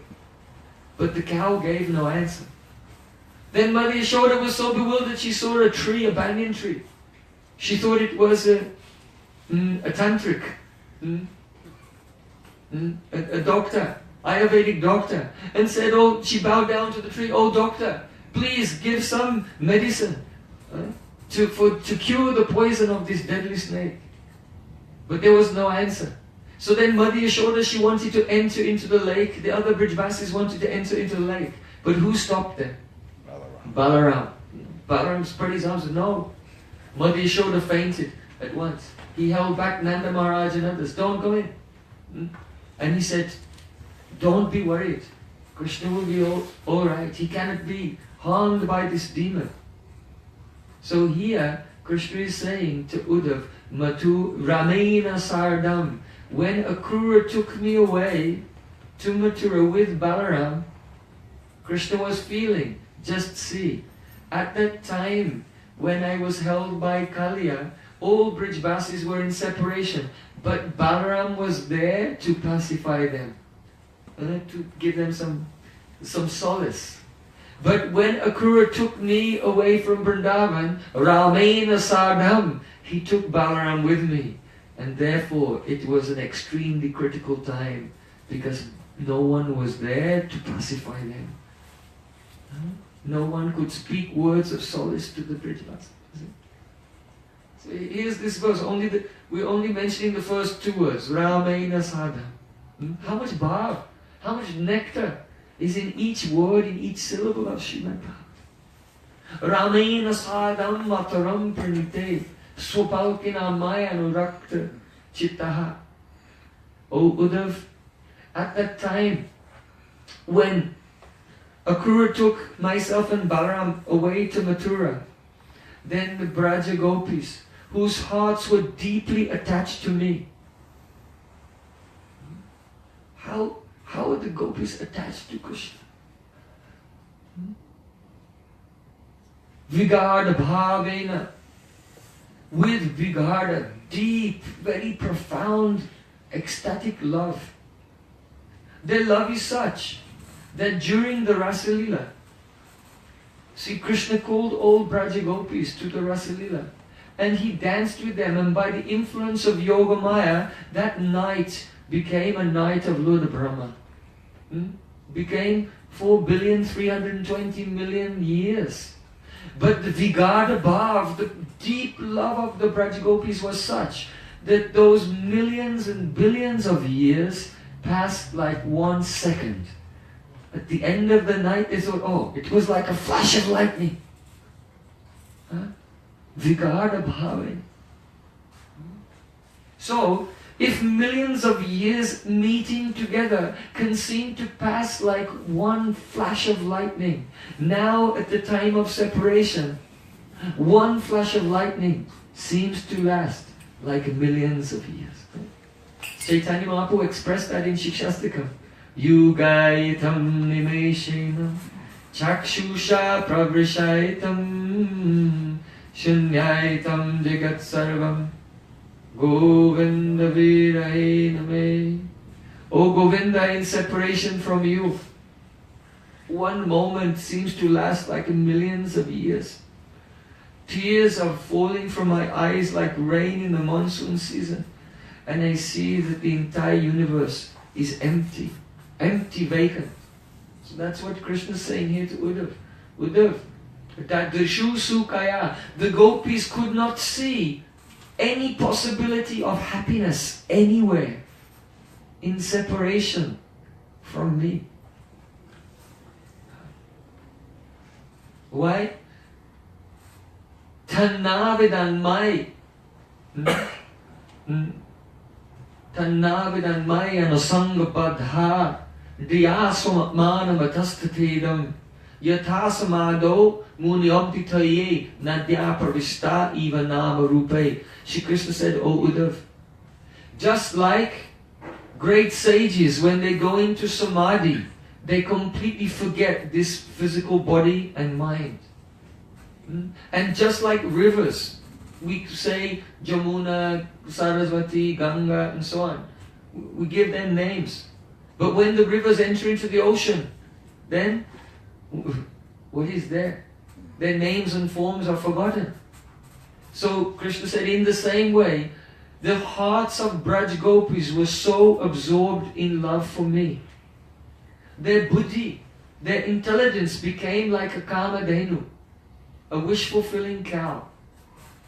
But the cow gave no answer. Then Mother Yashoda was so bewildered, she saw a tree, a banyan tree. She thought it was a tantric, a doctor, Ayurvedic doctor, and said, "Oh," she bowed down to the tree, "Oh doctor, please give some medicine to cure the poison of this deadly snake." But there was no answer. So then Mother Yashoda, she wanted to enter into the lake. The other Brijbasis wanted to enter into the lake. But who stopped them? Balaram. Balaram spread his arms and no. Mother Yashoda fainted at once. He held back Nanda Maharaj and others. "Don't go in." And he said, "Don't be worried. Krishna will be all right. He cannot be harmed by this demon." So here, Krishna is saying to Uddhav, "Matu Ramena Sardam." When Akrura took me away to Mathura with Balaram, Krishna was feeling, just see, at that time when I was held by Kaliya, all Brijbasis were in separation, but Balaram was there to pacify them, to give them some solace. But when Akrura took me away from Vrindavan, Ramena Sardam, he took Balaram with me. And therefore it was an extremely critical time because no one was there to pacify them. No one could speak words of solace to the Brijbasis. So here's this verse, we're only mentioning the first two words, Ramena Sadam. How much bhav, how much nectar is in each word, in each syllable of Srimad Bhagavatam. Ramena Sadam Mataram Pranite Swapalkina Maya Anurakta Chittaha. O Uddhav, at that time when Akrura took myself and Balaram away to Mathura, then the Braja Gopis, whose hearts were deeply attached to me. How are the Gopis attached to Krishna? Vigada Bhavena, with Vigada, deep, very profound, ecstatic love. Their love is such that during the Rasa Leela, see, Krishna called all Braja Gopis to the Rasa Leela, and he danced with them, and by the influence of Yoga Maya, that night became a night of Lord Brahma. Became 4,320,000,000 years. But the Vigada Bhav, the deep love of the Braja Gopis was such that those millions and billions of years passed like 1 second. At the end of the night, they thought, oh, it was like a flash of lightning. Vigada Bhave. So, if millions of years meeting together can seem to pass like one flash of lightning, now at the time of separation, one flash of lightning seems to last like millions of years. Chaitanya Mahaprabhu expressed that in Shikshastikam. Yugaitam nimeshena chakshusha pravrishaitam shunyaitam jagat sarvam Govinda Virahe Name. Oh Govinda, in separation from you, one moment seems to last like millions of years. Tears are falling from my eyes like rain in the monsoon season, and I see that the entire universe is empty, vacant. So that's what Krishna is saying here to Uddhav. Uddhav, that the Shu Sukaya, the gopis could not see any possibility of happiness anywhere in separation from me. Why? Tannavidan mai. Tannavidan mai anasanga badha diyaswamatmanam atastatedam yathasamado munyobditaye nadya pravishta eva nama rupe. Shri Krishna said, O Uddhav, just like great sages, when they go into samadhi, they completely forget this physical body and mind. And just like rivers, we say Jamuna, Saraswati, Ganga, and so on. We give them names. But when the rivers enter into the ocean, then what is there? Their names and forms are forgotten. So Krishna said, in the same way, the hearts of Braj Gopis were so absorbed in love for me. Their buddhi, their intelligence became like a kamadhenu, a wish-fulfilling cow.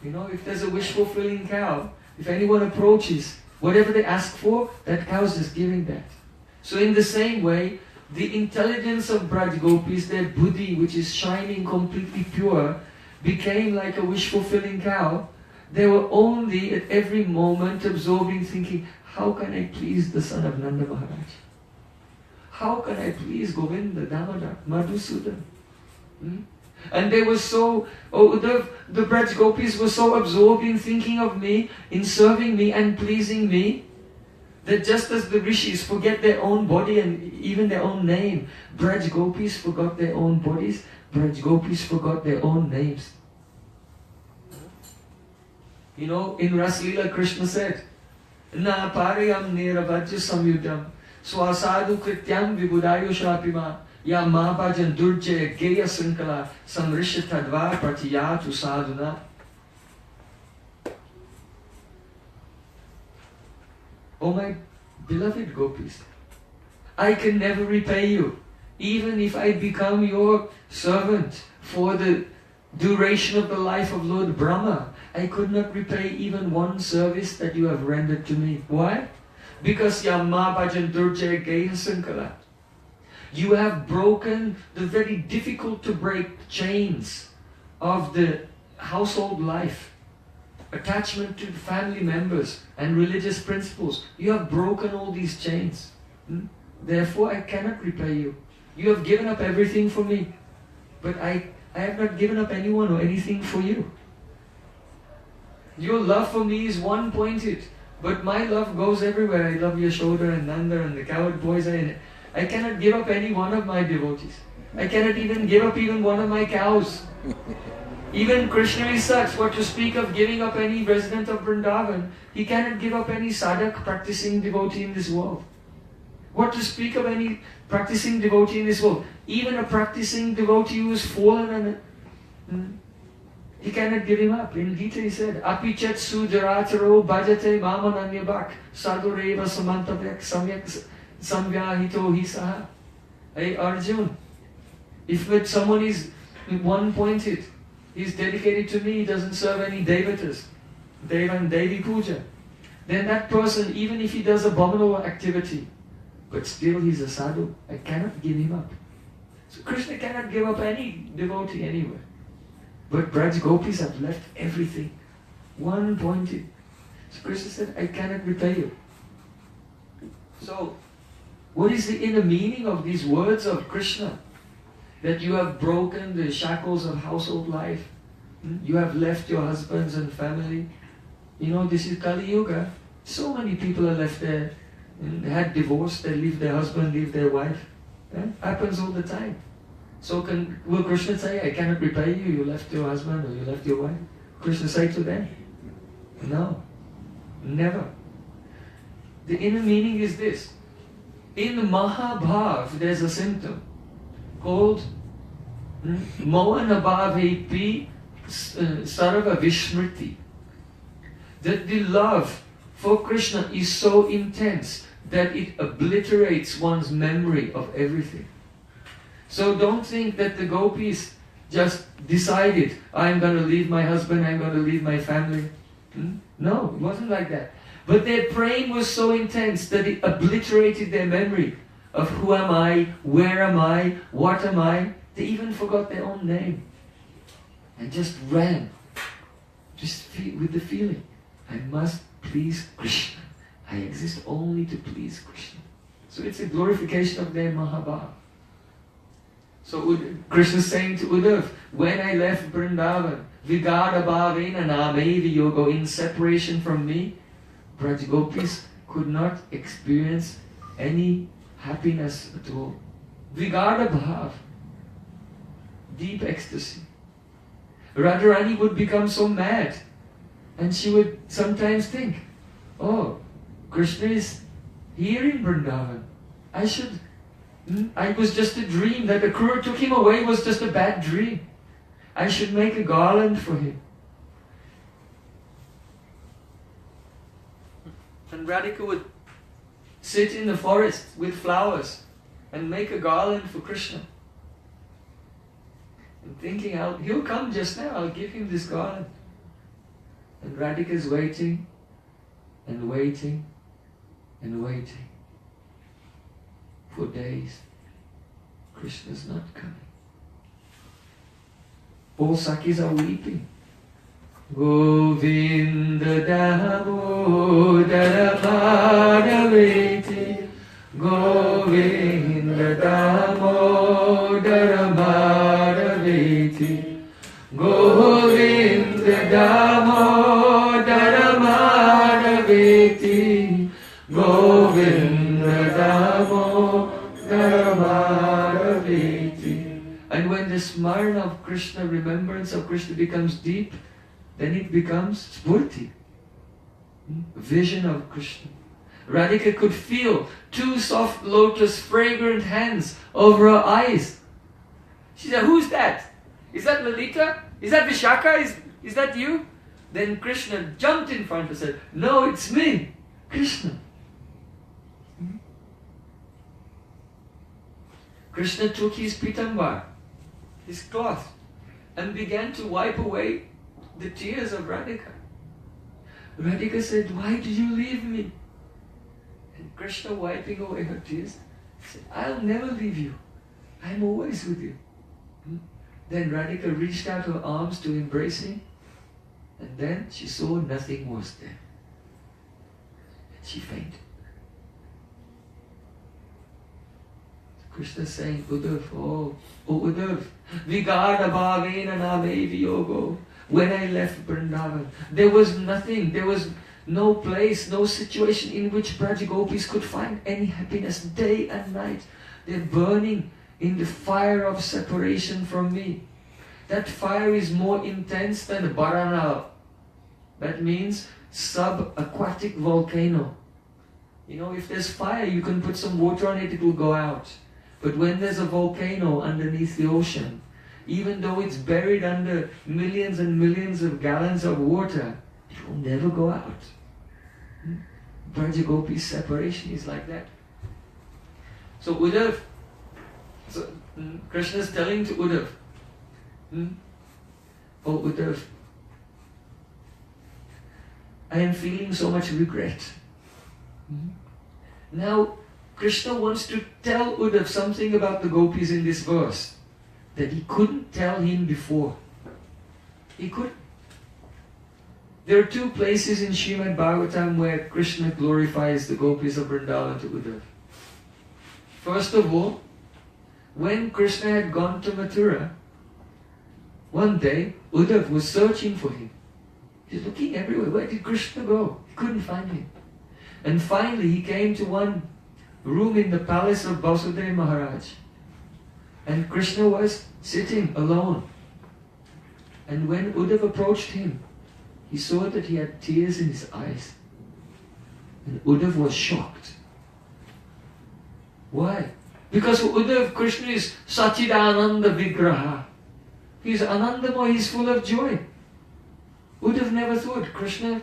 You know, if there's a wish-fulfilling cow, if anyone approaches, whatever they ask for, that cow's just giving that. So in the same way, the intelligence of Braj Gopis, their buddhi, which is shining completely pure, became like a wish-fulfilling cow. They were only at every moment absorbing, thinking, how can I please the son of Nanda Maharaj? How can I please Govinda, Damodar, Madhusudan? And they were so, the Braj Gopis were so absorbed in thinking of me, in serving me and pleasing me, that just as the rishis forget their own body and even their own name, Braj Gopis forgot their own bodies, Braj Gopis forgot their own names. You know, in Raslila Krishna said, Na pariyam niravajya samyudam swasadu krityam vibudayo shapima ya mahapajan durjaya geya sankala samrishatadva pratiyatu sadhuna. Oh my beloved gopis, I can never repay you. Even if I become your servant for the duration of the life of Lord Brahma, I could not repay even one service that you have rendered to me. Why? Because Yamma Bhajan Durjaya Geha Sankala. You have broken the very difficult to break chains of the household life. Attachment to family members and religious principles. You have broken all these chains. Therefore, I cannot repay you. You have given up everything for me. But I have not given up anyone or anything for you. Your love for me is one-pointed, but my love goes everywhere. I love Yashoda and Nanda and the cowherd boys. I cannot give up any one of my devotees. I cannot even give up even one of my cows. Even Krishna is such, what to speak of giving up any resident of Vrindavan. He cannot give up any sadhak practicing devotee in this world. What to speak of any practicing devotee in this world? Even a practicing devotee who has fallen and he cannot give him up. In Gita he said, Apichat sujarataro bhajate mamananyabhak sadureva samantavyak samyak samvyahito hisaha. Hey Arjun, if with someone is one-pointed, he's dedicated to me, he doesn't serve any devatas, Deva and Devi puja, then that person, even if he does abominable activity, but still he's a sadhu, I cannot give him up. So Krishna cannot give up any devotee anywhere. But Braj Gopis have left everything, one-pointed. So Krishna said, I cannot repay you. So, what is the inner meaning of these words of Krishna? That you have broken the shackles of household life. You have left your husbands and family. You know, this is Kali Yuga. So many people are left there. They had divorce, they leave their husband, leave their wife. Happens all the time. So will Krishna say, I cannot repay you, you left your husband or you left your wife? Krishna say to them, no, never. The inner meaning is this. In Mahabhav, there's a symptom called Mohanabhavepi Sarva Vishmriti. That the love for Krishna is so intense that it obliterates one's memory of everything. So don't think that the gopis just decided, I'm going to leave my husband, I'm going to leave my family. No, it wasn't like that. But their praying was so intense that it obliterated their memory of who am I, where am I, what am I. They even forgot their own name. And just ran, just with the feeling, I must please Krishna. I exist only to please Krishna. So it's a glorification of their Mahabhav. So Krishna is saying to Uddhav, when I left Vrindavan, Vigada Bhavena Namevi Yoga, in separation from me, Braj Gopis could not experience any happiness at all. Vigada Bhav, deep ecstasy. Radharani would become so mad, and she would sometimes think, oh, Krishna is here in Vrindavan. I was just a dream. That the Akrura took him away was just a bad dream. I should make a garland for him. And Radhika would sit in the forest with flowers and make a garland for Krishna. And thinking, he'll come just now, I'll give him this garland. And Radhika is waiting and waiting and waiting. For days, Krishna's not coming. All Sakis are weeping. Govinda Damodara Madhaveti, Govinda Damodara Madhaveti, Govinda Damodara Madhaveti, Govinda Damodara Madhaveti. And when the smarna of Krishna, remembrance of Krishna becomes deep, then it becomes spurti, vision of Krishna. Radhika could feel two soft lotus fragrant hands over her eyes. She said, who's that? Is that Lalita? Is that Vishaka? Is that you? Then Krishna jumped in front and said, no, it's me, Krishna. Krishna took his pitambar, his cloth, and began to wipe away the tears of Radhika. Radhika said, why did you leave me? And Krishna, wiping away her tears, said, I'll never leave you. I'm always with you. Then Radhika reached out her arms to embrace him, and then she saw nothing was there. And she fainted. Krishna saying, Uddhav, oh Uddhav, Vigada Bhavena Namevi Yogo. When I left Vrindavan, there was nothing, there was no place, no situation in which Braj Gopis could find any happiness day and night. They're burning in the fire of separation from me. That fire is more intense than a Baranal. That means sub-aquatic volcano. You know, if there's fire, you can put some water on it, it will go out. But when there's a volcano underneath the ocean, even though it's buried under millions and millions of gallons of water, it will never go out. Braja Gopi's separation is like that. So Uddhav, Krishna is telling to Uddhav, oh Uddhav, I am feeling so much regret. Now Krishna wants to tell Uddhav something about the gopis in this verse that he couldn't tell him before. He couldn't. There are two places in Srimad Bhagavatam where Krishna glorifies the gopis of Vrindavan to Uddhav. First of all, when Krishna had gone to Mathura, one day Uddhav was searching for him. He's looking everywhere. Where did Krishna go? He couldn't find him. And finally he came to one room in the palace of Vasudeva Maharaj. And Krishna was sitting alone. And when Uddhav approached him, he saw that he had tears in his eyes. And Uddhav was shocked. Why? Because for Uddhav, Krishna is Sachidananda Vigraha. He's Anandamaya, he's full of joy. Uddhav never thought Krishna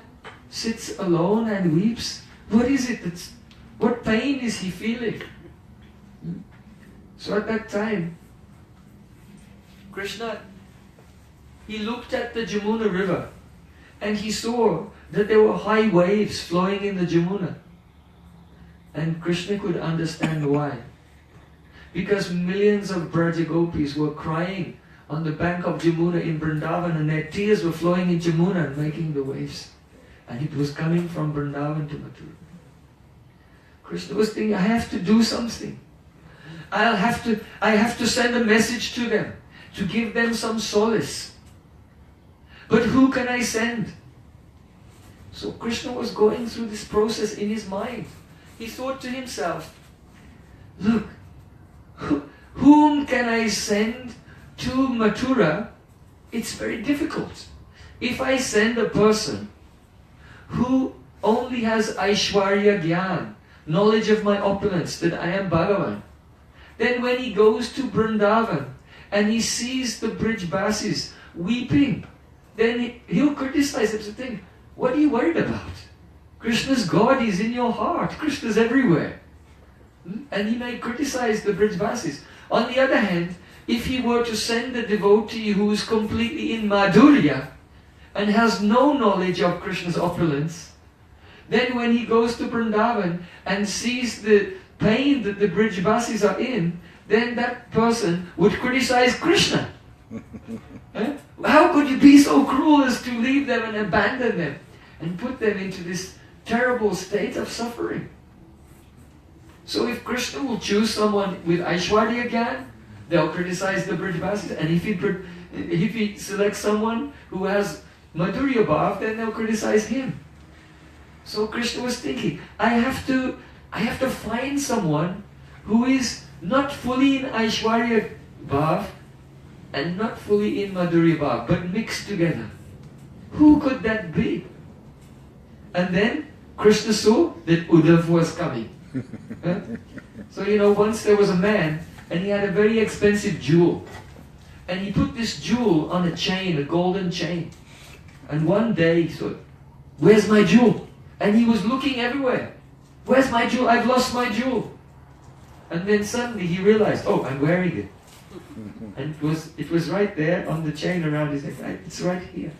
sits alone and weeps. What is it? What pain is he feeling? So at that time, Krishna, he looked at the Jamuna river and he saw that there were high waves flowing in the Jamuna. And Krishna could understand why. Because millions of Braja Gopis were crying on the bank of Jamuna in Vrindavan, and their tears were flowing in Jamuna and making the waves. And it was coming from Vrindavan to Mathura. Krishna was thinking, I have to do something. I have to send a message to them, to give them some solace. But who can I send? So Krishna was going through this process in his mind. He thought to himself, look, whom can I send to Mathura? It's very difficult. If I send a person who only has Aishwarya Gyan, knowledge of my opulence, that I am Bhagavan, then when he goes to Vrindavan and he sees the Brijbasis weeping, then he'll criticize them and think, what are you worried about? Krishna's God is in your heart. Krishna's everywhere. And he may criticize the Brijbasis. On the other hand, if he were to send a devotee who is completely in Madhurya and has no knowledge of Krishna's opulence, then when he goes to Vrindavan and sees the pain that the Brijbasis are in, then that person would criticize Krishna. How could you be so cruel as to leave them and abandon them and put them into this terrible state of suffering? So if Krishna will choose someone with Aishwarya Gyan, they'll criticize the Brijbasis. And if he selects someone who has Madhurya Bhav, then they'll criticize him. So Krishna was thinking, I have to find someone who is not fully in Aishwarya Bhav and not fully in Madhurya Bhav, but mixed together. Who could that be? And then Krishna saw that Uddhav was coming. So once there was a man and he had a very expensive jewel. And he put this jewel on a chain, a golden chain. And one day he thought, where's my jewel? And he was looking everywhere. Where's my jewel? I've lost my jewel. And then suddenly he realized, oh, I'm wearing it. And it was right there on the chain around his neck. It's right here.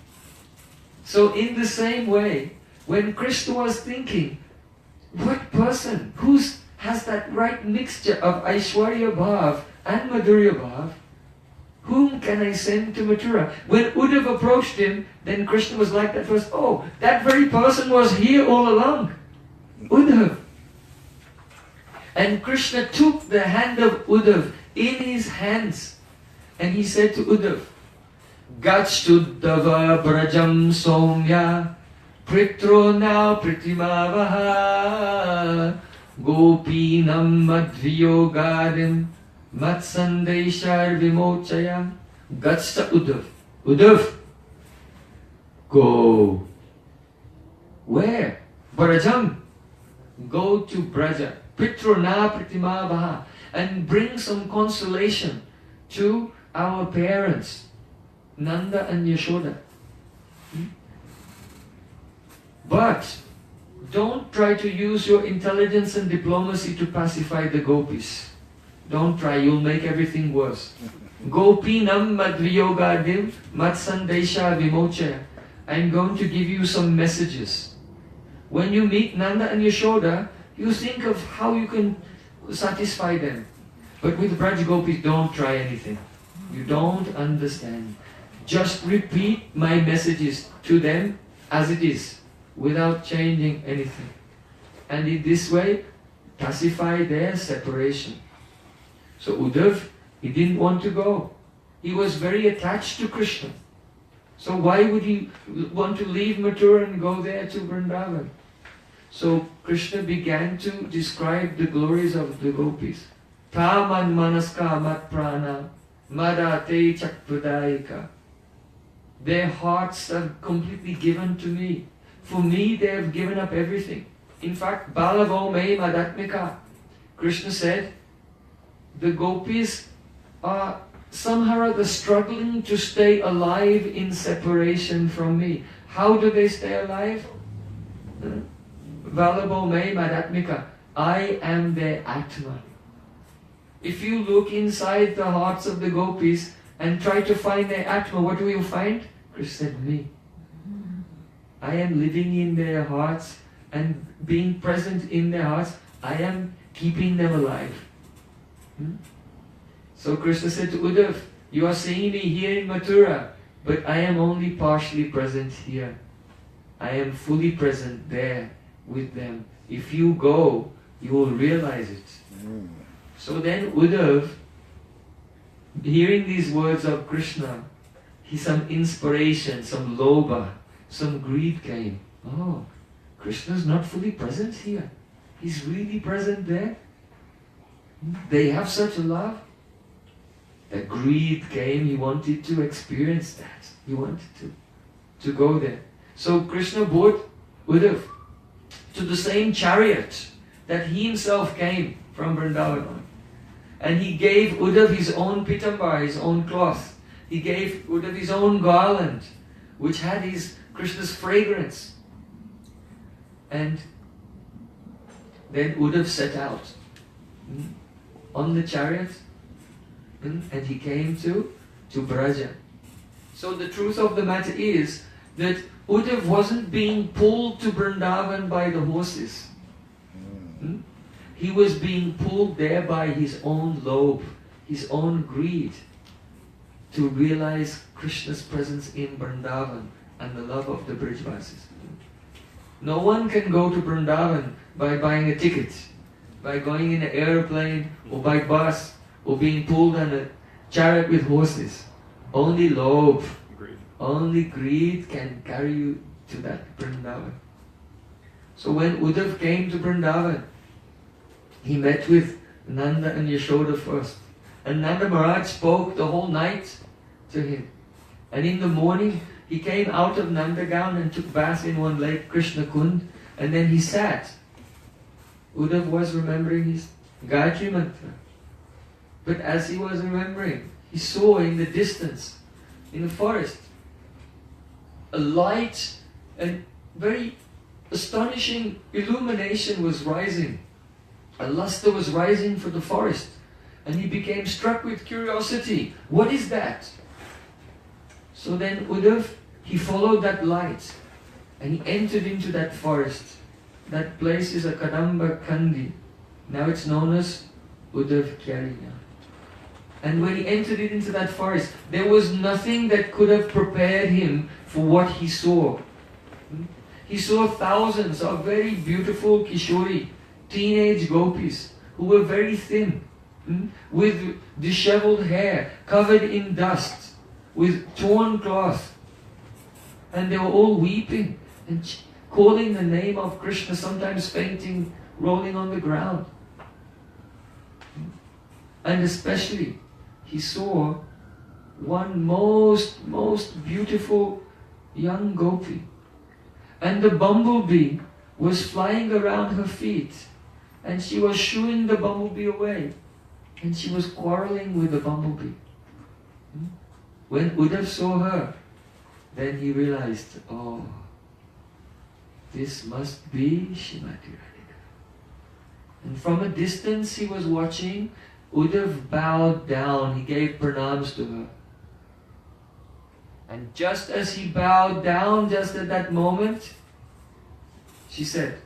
So in the same way, when Krishna was thinking, what person has that right mixture of Aishwarya Bhav and Madhurya Bhav, whom can I send to Mathura? When Uddhav approached him, then Krishna was like that first, oh, that very person was here all along, Uddhav. And Krishna took the hand of Uddhav in his hands and he said to Uddhav, Gachtuddhava Brajam Somya Pritro now Pritimavaha Gopinam Madhviyogadim Matsandeshar Vimochaya. Gachta Uddhav. Uddhav, go. Where? Brajam. go to Braja, Pitruna Pratima Baha, and bring some consolation to our parents, Nanda and Yashoda. But don't try to use your intelligence and diplomacy to pacify the gopis. Don't try, you'll make everything worse. Gopinam madviyogadim matsandesha vimochaya. I'm going to give you some messages. When you meet Nanda and Yashoda, you think of how you can satisfy them. But with Braj Gopis, don't try anything. You don't understand. Just repeat my messages to them as it is, without changing anything. And in this way, pacify their separation. So Uddhav, he didn't want to go. He was very attached to Krishna. So why would he want to leave Mathura and go there to Vrindavan? So Krishna began to describe the glories of the gopis. Taman manaska mat prana madate chakpradayika. Their hearts are completely given to me. For me, they have given up everything. In fact, balavo me madatmika. Krishna said, the gopis are somehow or other struggling to stay alive in separation from me. How do they stay alive? Valabo me madatmika. I am their Atma. If you look inside the hearts of the gopis and try to find their Atma, what do you find? Krishna said, me. I am living in their hearts and being present in their hearts. I am keeping them alive. So Krishna said to Uddhav, you are seeing me here in Mathura, but I am only partially present here. I am fully present there with them. If you go, you will realize it. So then Uddhav, hearing these words of Krishna, some inspiration, some lobha, some greed came. Oh, Krishna is not fully present here. He's really present there. They have such a love. The greed came, he wanted to experience that. He wanted to go there. So Krishna brought Uddhav to the same chariot that he himself came from Vrindavan. And he gave Uddhav his own pitambar, his own cloth. He gave Uddhav his own garland, which had Krishna's fragrance. And then Uddhav set out on the chariot, and he came to Braja. So the truth of the matter is that Uddhav wasn't being pulled to Vrindavan by the horses. He was being pulled there by his own lobe, his own greed, to realize Krishna's presence in Vrindavan and the love of the Brijvasis. No one can go to Vrindavan by buying a ticket, by going in an airplane or by bus or being pulled on a chariot with horses. Only lobe, only greed can carry you to that Vrindavan. So when Uddhav came to Vrindavan, he met with Nanda and Yashoda first. And Nanda Maharaj spoke the whole night to him. And in the morning, he came out of Nandagaon and took bath in one lake, Krishna Kund, and then he sat. Uddhav was remembering his Gayatri Mantra. But as he was remembering, he saw in the distance, in the forest, a light and very astonishing illumination was rising. A luster was rising for the forest. And he became struck with curiosity. What is that? So then Uddhav, he followed that light and he entered into that forest. That place is a Kadamba Kandi. Now it's known as Uddhav Kyariya. And when he entered into that forest, there was nothing that could have prepared him for what he saw. He saw thousands of very beautiful Kishori, teenage gopis, who were very thin, with disheveled hair, covered in dust, with torn cloth. And they were all weeping and calling the name of Krishna, sometimes fainting, rolling on the ground. And especially, he saw one most beautiful young gopi. And the bumblebee was flying around her feet, and she was shooing the bumblebee away, and she was quarreling with the bumblebee. When Uddhav saw her, then he realized, oh, this must be Srimati Radhika. And from a distance he was watching. Uddhav bowed down, he gave pranams to her. And just as he bowed down, just at that moment, she said,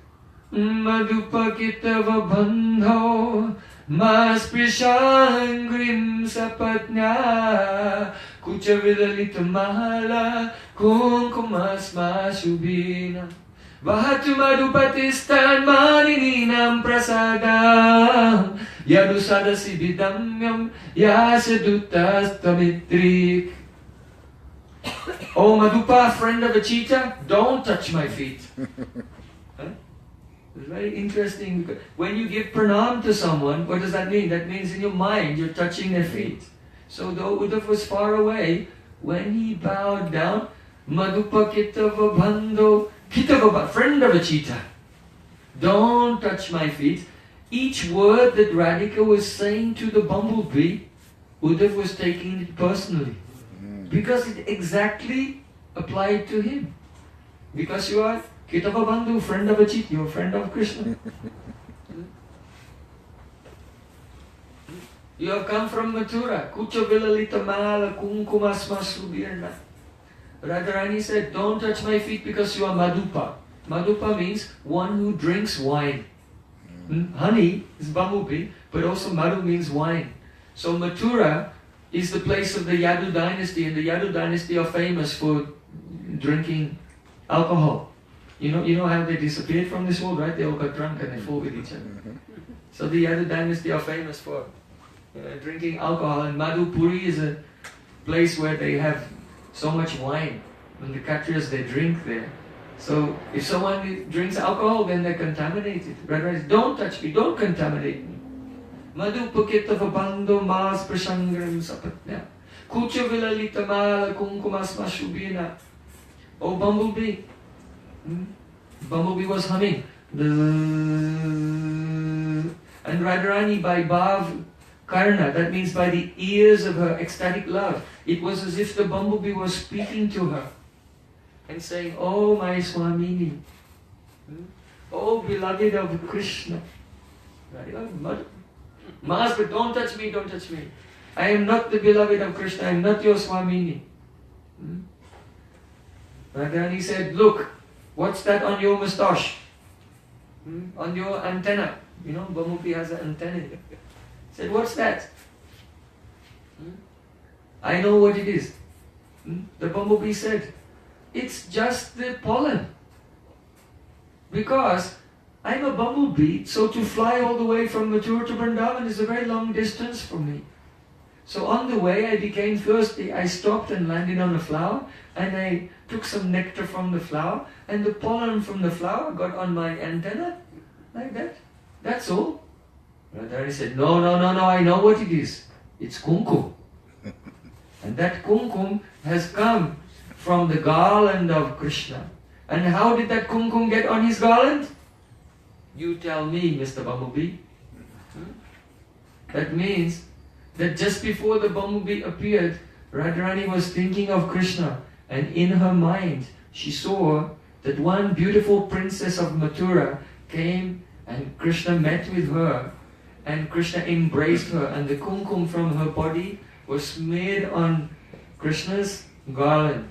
Madhupakitava bandho masprisangrim sapatnya kuchavilalita mahala kunkumasma shubhina vahatu madhupatistan manininam prasadam yadusadasi vidamyam yasaduttastamitrik. Oh Madhupa, friend of a cheetah, don't touch my feet. Huh? It's very interesting, because when you give pranam to someone, what does that mean? That means in your mind you're touching their feet. So though Uddhav was far away, when he bowed down, Madhupa kitava bandho, kitava, friend of a cheetah, don't touch my feet. Each word that Radhika was saying to the bumblebee, Uddhav was taking it personally. Because it exactly applied to him. Because you are Kitava Bandhu, friend of a cheetah, you are friend of Krishna. You have come from Mathura. Kucha Vilalita Mala Kunkumasma Subirna. Radharani said, don't touch my feet because you are Madhupa. Madhupa means one who drinks wine. Honey is bumblebee, but also Madhu means wine. So Mathura is the place of the Yadu dynasty, and the Yadu dynasty are famous for drinking alcohol. You know how they disappeared from this world, right? They all got drunk and they fought with each other. So the Yadu dynasty are famous for drinking alcohol, and Madhupuri is a place where they have so much wine. When the Kshatriyas, they drink there. So if someone drinks alcohol, then they're contaminated. Rather, don't touch me, don't contaminate me. Madhupakitava bandho mas prasangram sapatnya kucha vilalita mala kunkumasma shubhina. Oh bumblebee. Bumblebee was humming. And Radharani by Bhav Karna, that means by the ears of her ecstatic love, it was as if the bumblebee was speaking to her and saying, oh my Swamini, oh beloved of Krishna. Master, don't touch me, don't touch me. I am not the beloved of Krishna, I am not your Swamini. Radharani said, look, what's that on your moustache? On your antenna. You know, bumblebee has an antenna. He said, what's that? I know what it is. The bumblebee said, it's just the pollen. Because I'm a bumblebee, so to fly all the way from Mathura to Vrindavan is a very long distance for me. So on the way I became thirsty. I stopped and landed on a flower, and I took some nectar from the flower, and the pollen from the flower got on my antenna, like that. That's all. Radharani said, no, I know what it is. It's kumkum. And that kumkum has come from the garland of Krishna. And how did that kumkum get on his garland? You tell me, Mr. Bumblebee. That means that just before the bumblebee appeared, Radharani was thinking of Krishna, and in her mind she saw that one beautiful princess of Mathura came and Krishna met with her, and Krishna embraced her, and the kumkum from her body was smeared on Krishna's garland.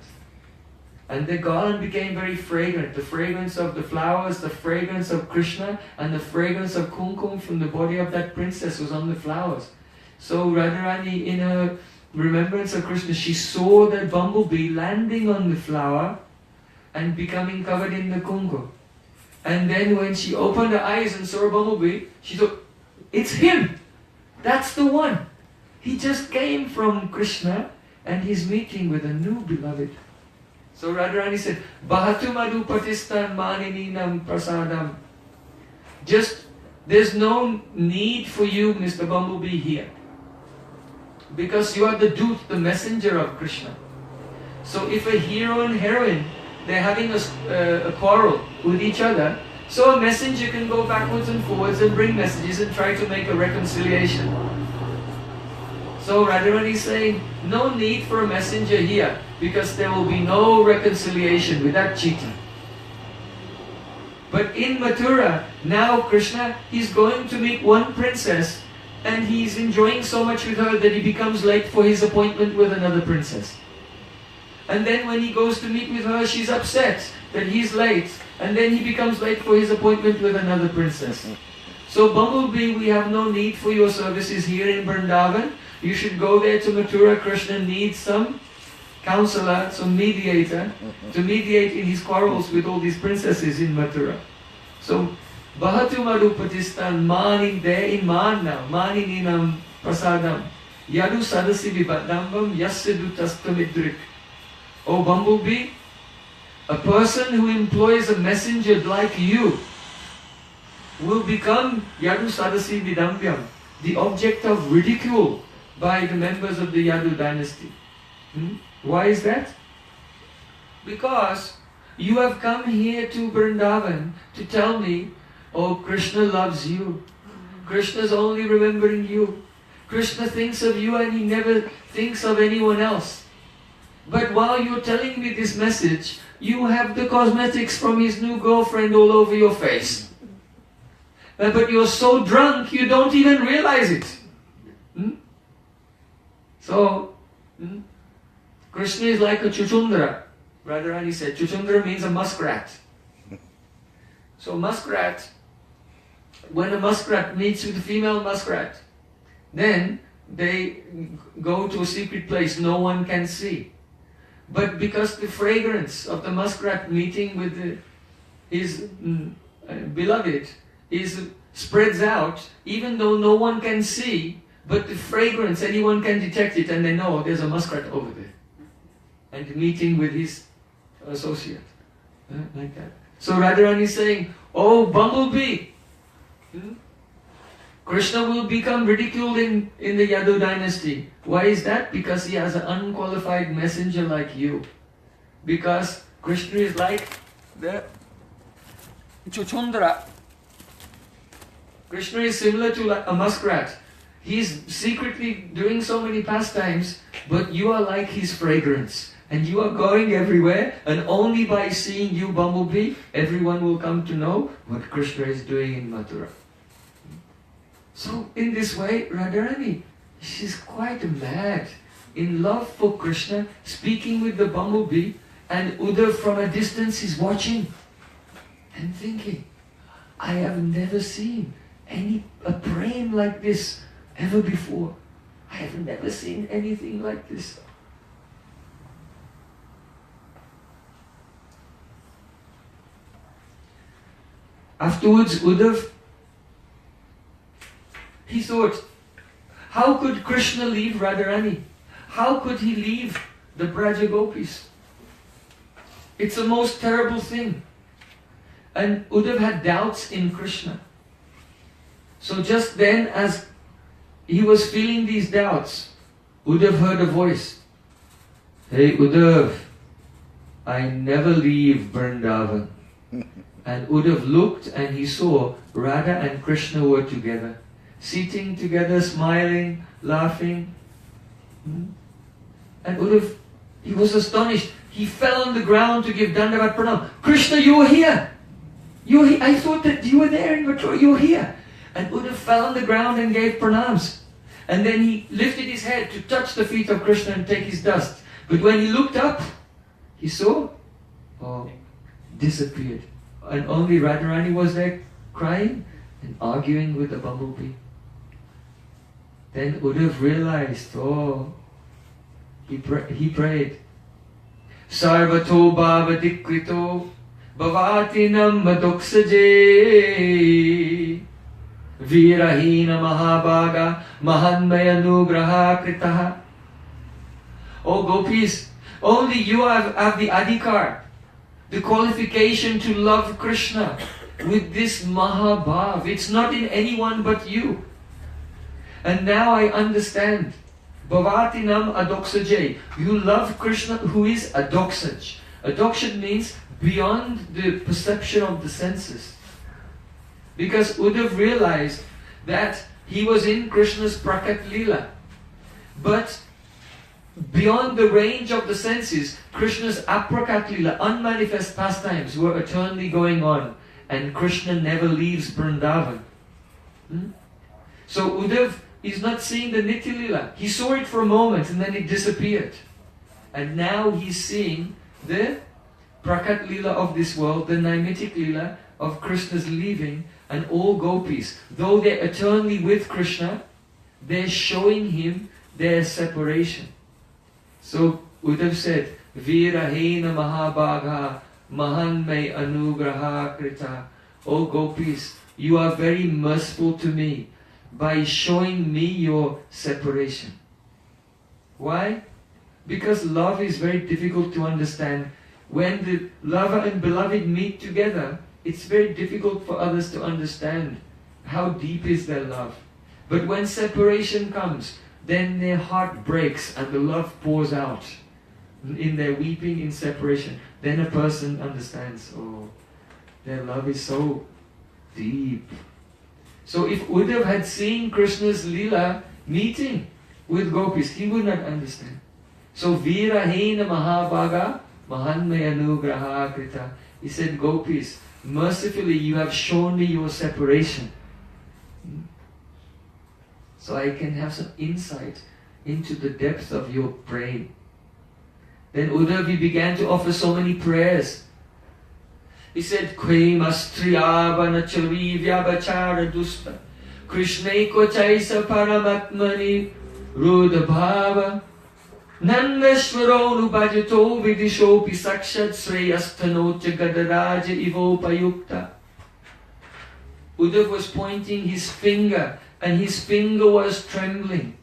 And the garland became very fragrant. The fragrance of the flowers, the fragrance of Krishna, and the fragrance of kumkum from the body of that princess was on the flowers. So Radharani, in her remembrance of Krishna, she saw that bumblebee landing on the flower and becoming covered in the kumkum. And then when she opened her eyes and saw a bumblebee, she thought, it's him! That's the one! He just came from Krishna and he's meeting with a new beloved. So Radharani said, Bahatu Madhu Patistan Manininam Prasadam. Just, there's no need for you, Mr. Bumblebee, here. Because you are the Dut, the messenger of Krishna. So if a hero and heroine, they're having a quarrel with each other, So a messenger can go backwards and forwards and bring messages and try to make a reconciliation. So Radharani is saying, no need for a messenger here, because there will be no reconciliation with that cheating. But in Mathura, now Krishna, he's going to meet one princess, and he's enjoying so much with her that he becomes late for his appointment with another princess. And then when he goes to meet with her, she's upset that he's late, and then he becomes late for his appointment with another princess. So Bumblebee, we have no need for your services here in Vrindavan. You should go there to Mathura. Krishna needs some counselor, some mediator, to mediate in his quarrels with all these princesses in Mathura. So, Bahatu Madupatistan, Mani, there in Man now, Mani Ninam Prasadam, Yadu Sadasi Vibadambam, Yassidu Tastamidrik. Oh Bumblebee, a person who employs a messenger like you will become Yadu Sadasi Vidambyam, the object of ridicule by the members of the Yadu dynasty. Why is that? Because you have come here to Vrindavan to tell me, oh, Krishna loves you. Krishna's only remembering you. Krishna thinks of you and he never thinks of anyone else. But while you're telling me this message, you have the cosmetics from his new girlfriend all over your face. But you're so drunk you don't even realize it. So, Krishna is like a chuchundra. Radharani said, chuchundra means a muskrat. So muskrat, when a muskrat meets with a female muskrat, then they go to a secret place no one can see. But because the fragrance of the muskrat meeting with his beloved spreads out, even though no one can see, but the fragrance, anyone can detect it and they know there's a muskrat over there. And meeting with his associate. Like that. So Radharani is saying, oh Bumblebee, Krishna will become ridiculed in the Yadu dynasty. Why is that? Because he has an unqualified messenger like you. Because Krishna is like the chuchundra. Krishna is similar to a muskrat. He's secretly doing so many pastimes, but you are like his fragrance. And you are going everywhere, and only by seeing you, Bumblebee, everyone will come to know what Krishna is doing in Mathura. So in this way, Radharani, she's quite mad, in love for Krishna, speaking with the Bumblebee, and Uddhav from a distance is watching and thinking, I have never seen a Prem like this ever before. I have never seen anything like this. Afterwards, Uddhav, he thought, how could Krishna leave Radharani? How could he leave the Braja Gopis? It's a most terrible thing. And Uddhav had doubts in Krishna. So just then, as he was feeling these doubts, Uddhav heard a voice. Hey Uddhav, I never leave Vrindavan. And Uddhav looked and he saw Radha and Krishna were together, sitting together, smiling, laughing. And Uddhav, he was astonished. He fell on the ground to give Dandavat Pranam. Krishna, you were here. You were here. I thought that you were there in Mathura. You were here. And Uddhav fell on the ground and gave pranams. And then he lifted his head to touch the feet of Krishna and take his dust. But when he looked up, he saw, disappeared. And only Radharani was there crying and arguing with the bumblebee. Then Uddhav realized, he prayed, Sarvato bhavadikrito bhavatinam madoksaje virahina mahabhaga mahanmaya nugraha kritaha. Oh gopis, only you have the adhikar, the qualification to love Krishna with this mahabhav. It's not in anyone but you. And now I understand. Bhavatinam adoksajay. You love Krishna who is adoksaj. Adoksaj means beyond the perception of the senses. Because Uddhav realized that he was in Krishna's Prakat Leela. But beyond the range of the senses, Krishna's Aprakat Leela, unmanifest pastimes, were eternally going on. And Krishna never leaves Vrindavan. So Uddhav is not seeing the Nitya Leela. He saw it for a moment and then it disappeared. And now he's seeing the Prakat Leela of this world, the Naimitic Leela of Krishna's leaving, and all gopis, though they're eternally with Krishna, they're showing him their separation. So Uddhav said, Virahena Mahabagha Mahanmay Anugraha Krita. O gopis, you are very merciful to me by showing me your separation. Why? Because love is very difficult to understand. When the lover and beloved meet together, it's very difficult for others to understand how deep is their love. But when separation comes, then their heart breaks and the love pours out in their weeping in separation. Then a person understands, oh, their love is so deep. So if Uddhav had seen Krishna's Leela meeting with gopis, he would not understand. So Virahena Mahabhaga Mahanmaya Anugraha Krita. He said, gopis, mercifully you have shown me your separation. So I can have some insight into the depth of your brain. Then Uddhav began to offer so many prayers. He said, Kve mastriyavana chari vyabachara dusta Krishneko chaisa paramatmani rudabhava Nandashvaro nubhajato vidishopi sakshat sreyasthanocha gadaraja ivopayukta. Uddhav was pointing his finger and his finger was trembling.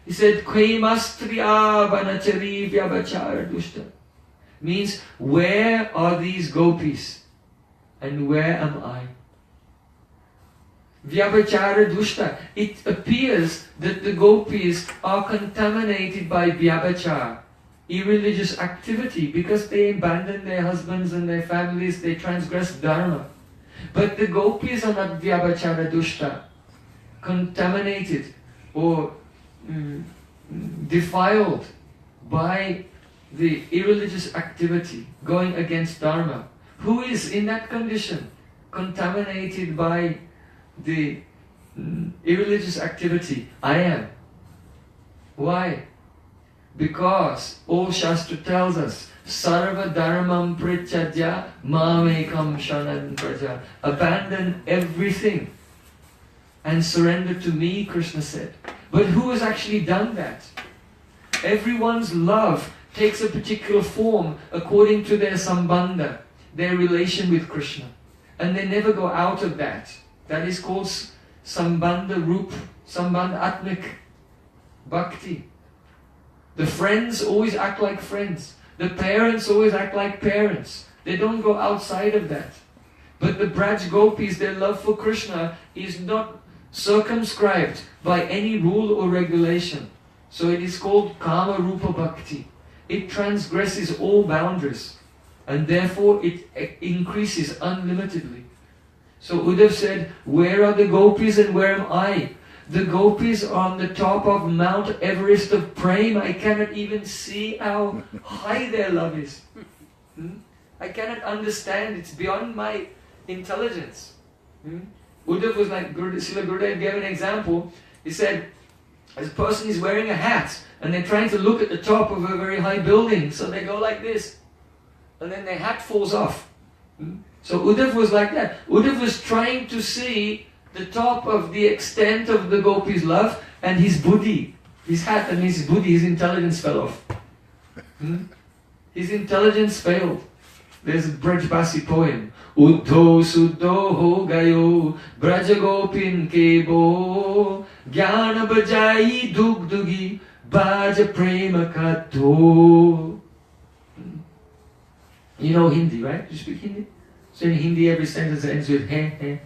He said, Kve mastriyavana chari vyabachara dusta. Means, where are these gopis and where am I? Vyabhachara dushta. It appears that the gopis are contaminated by vyabhachara, irreligious activity, because they abandon their husbands and their families, they transgress dharma. But the gopis are not vyabhachara dushta, contaminated or defiled by the irreligious activity, going against dharma. Who is in that condition? Contaminated by the irreligious activity. I am. Why? Because all Shastra tells us, Sarva dharmam prityajya mamekam shanan praja. Abandon everything and surrender to me, Krishna said. But who has actually done that? Everyone's love takes a particular form according to their sambandha, their relation with Krishna. And they never go out of that. That is called Sambandha Rup, Sambandha Atmik Bhakti. The friends always act like friends. The parents always act like parents. They don't go outside of that. But the Braj Gopis, their love for Krishna is not circumscribed by any rule or regulation. So it is called Kama Rupa Bhakti. It transgresses all boundaries and therefore it increases unlimitedly. So Uddhav said, where are the gopis and where am I? The gopis are on the top of Mount Everest of Prem. I cannot even see how high their love is. I cannot understand. It's beyond my intelligence. Uddhav was like, Srila Gurudev gave an example. He said, this person is wearing a hat and they're trying to look at the top of a very high building. So they go like this. And then their hat falls off. So Uddhav was like that. Uddhav was trying to see the top of the extent of the gopis' love, and his buddhi, his hat and his buddhi, his intelligence fell off. His intelligence failed. There's a Brajbasi poem. Uddho suddho ho gayo brajagopin kebo jnana bajai dugdugi baja prema katho. You know Hindi, right? You speak Hindi? So in Hindi every sentence ends with he.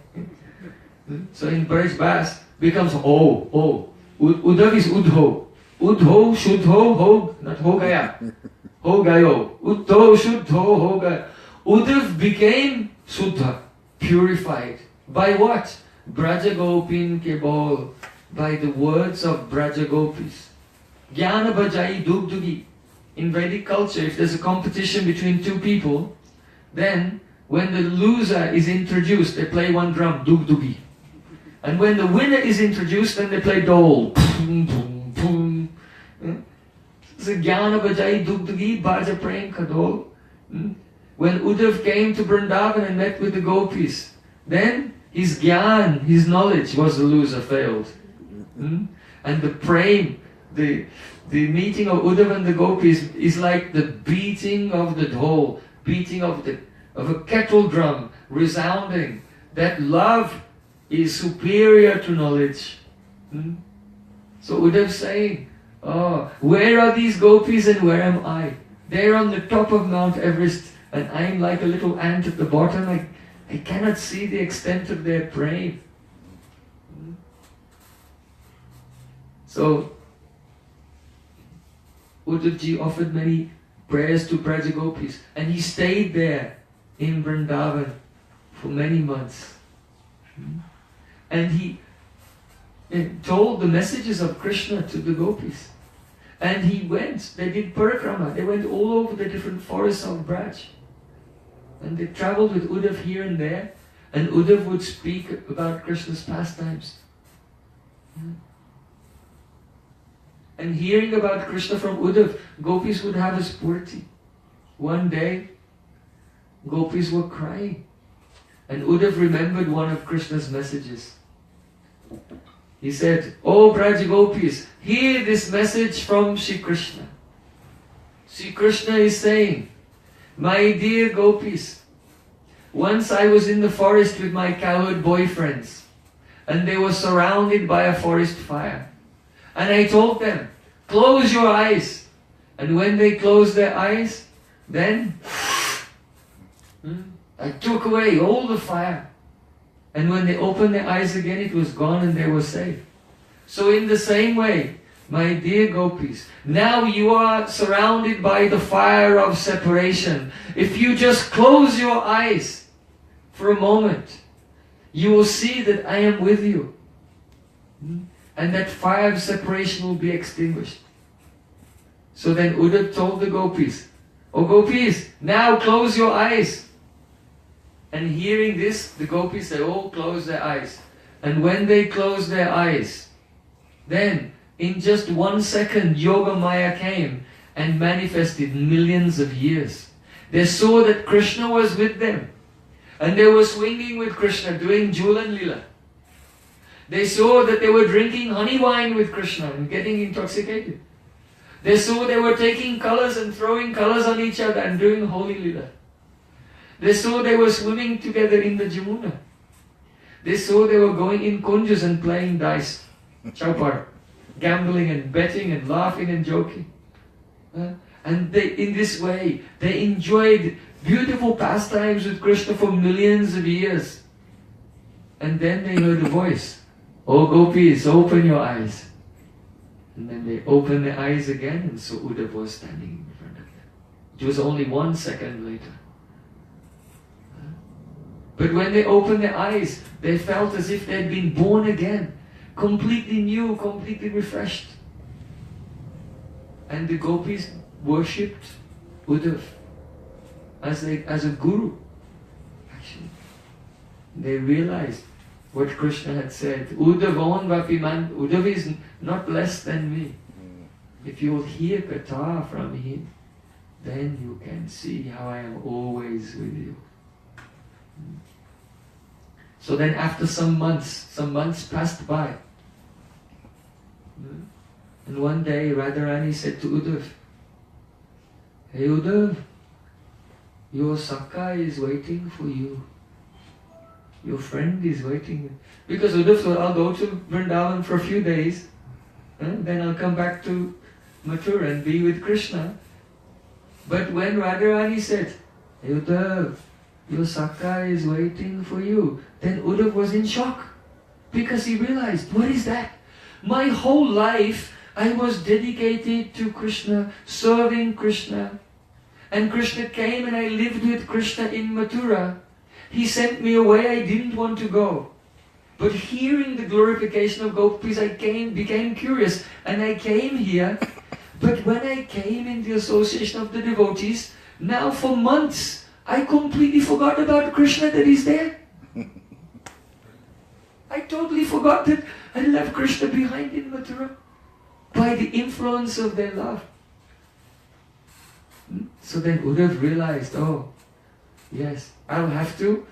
So in Brajbas becomes oh. Uddhav is Uddho. Uddho, Shuddho, ho, not ho gaya. Ho gayo. Uddho, Shuddho, ho gaya. Uddhav became Suddha, purified. By what? Braja Gopin ke bol. By the words of Braja Gopis. Jnana bhajai dugdugi. In Vedic culture, if there's a competition between two people, then when the loser is introduced, they play one drum, dugdugi. And when the winner is introduced, then they play dole. Boom, boom, boom. So Jnana bhajai dugdugi, bhaja prem kadol. When Uddhav came to Vrindavan and met with the gopis, then his gyan, his knowledge was the loser, failed. And the prem, the meeting of Uddhav and the gopis is like the beating of the dhol, beating of a kettle drum, resounding. That love is superior to knowledge. So Uddhav saying, oh, where are these gopis and where am I? They're on the top of Mount Everest and I'm like a little ant at the bottom. I cannot see the extent of their prem. So Uddhavji offered many prayers to Braja Gopis and he stayed there in Vrindavan for many months. And he told the messages of Krishna to the gopis. And he went, they did parikrama, they went all over the different forests of Braj. And they traveled with Uddhav here and there, and Uddhav would speak about Krishna's pastimes. And hearing about Krishna from Uddhav, gopis would have a spurti. One day, gopis were crying. And Uddhav remembered one of Krishna's messages. He said, "Oh Braj Gopis, hear this message from Shri Krishna. Shri Krishna is saying, my dear gopis, once I was in the forest with my cowherd boyfriends and they were surrounded by a forest fire. And I told them, close your eyes. And when they closed their eyes, then I took away all the fire. And when they opened their eyes again, it was gone and they were safe. So in the same way, my dear gopis, now you are surrounded by the fire of separation. If you just close your eyes for a moment, you will see that I am with you. And that fire of separation will be extinguished." So then Uddhav told the gopis, "Oh gopis, now close your eyes." And hearing this, the gopis, they all closed their eyes. And when they closed their eyes, then in just 1 second, Yoga Maya came and manifested millions of years. They saw that Krishna was with them. And they were swinging with Krishna, doing Julan Lila. They saw that they were drinking honey wine with Krishna and getting intoxicated. They saw they were taking colors and throwing colors on each other and doing holy Lila. They saw they were swimming together in the Jamuna. They saw they were going in kunjas and playing dice, chaupar, gambling and betting and laughing and joking. And they, in this way, they enjoyed beautiful pastimes with Krishna for millions of years. And then they heard a voice, "Oh gopis, open your eyes." And then they opened their eyes again, and so Uddhav was standing in front of them. It was only 1 second later. But when they opened their eyes, they felt as if they had been born again, completely new, completely refreshed. And the gopis worshipped Uddhav as a guru. Actually, they realized what Krishna had said. Uddhavan vapiman, Uddhav is not less than me. If you will hear katha from him, then you can see how I am always with you. So then after some months passed by. And one day Radharani said to Uddhav, "Hey Uddhav, your Sakka is waiting for you. Your friend is waiting." Because Uddhav thought, "I'll go to Vrindavan for a few days, then I'll come back to Mathura and be with Krishna." But when Radharani said, "Hey Uddhav, your Sakka is waiting for you," then Uddhav was in shock. Because he realized, what is that? My whole life I was dedicated to Krishna, serving Krishna. And Krishna came and I lived with Krishna in Mathura. He sent me away, I didn't want to go. But hearing the glorification of gopis, I became curious, and I came here. But when I came in the association of the devotees, now for months, I completely forgot about Krishna, that he's there. I totally forgot that I left Krishna behind in Mathura by the influence of their love. So then Uddhav realized, oh, yes, I'll have to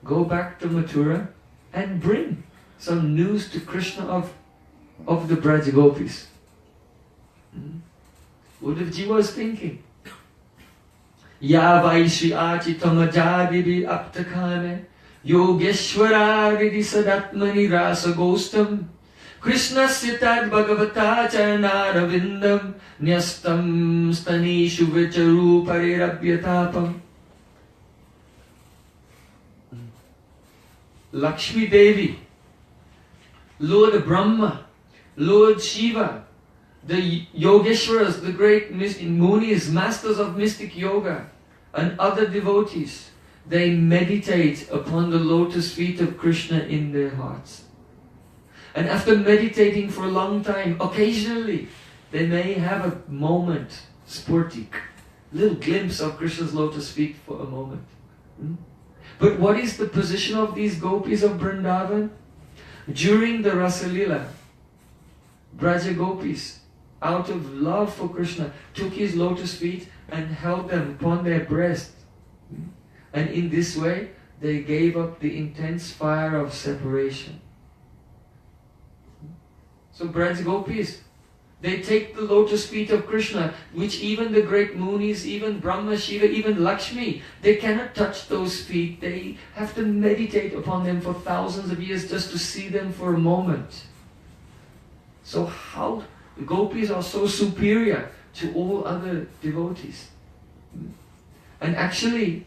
go back to Mathura and bring some news to Krishna of the Braj Gopis. Uddhavji was thinking, Ya Vaishi Achitamajadibi Aptakane Yogeshwara Ridi Sadatmani Rasa Ghostam Krishna Sitad Bhagavata Charanaravindam Nyastam Stanishu Vicharu Parirabhyatapam. Lakshmi Devi, Lord Brahma, Lord Shiva, the Yogeshwaras, the great Munis, masters of mystic yoga, and other devotees, they meditate upon the lotus feet of Krishna in their hearts. And after meditating for a long time, occasionally, they may have a moment, spurtik, little glimpse of Krishna's lotus feet for a moment. But what is the position of these gopis of Vrindavan? During the Rasa Lila, Braja gopis, out of love for Krishna, took his lotus feet and held them upon their breast. And in this way, they gave up the intense fire of separation. So Braja gopis, they take the lotus feet of Krishna, which even the great Munis, even Brahma, Shiva, even Lakshmi, they cannot touch those feet. They have to meditate upon them for thousands of years just to see them for a moment. So how the gopis are so superior to all other devotees. And actually,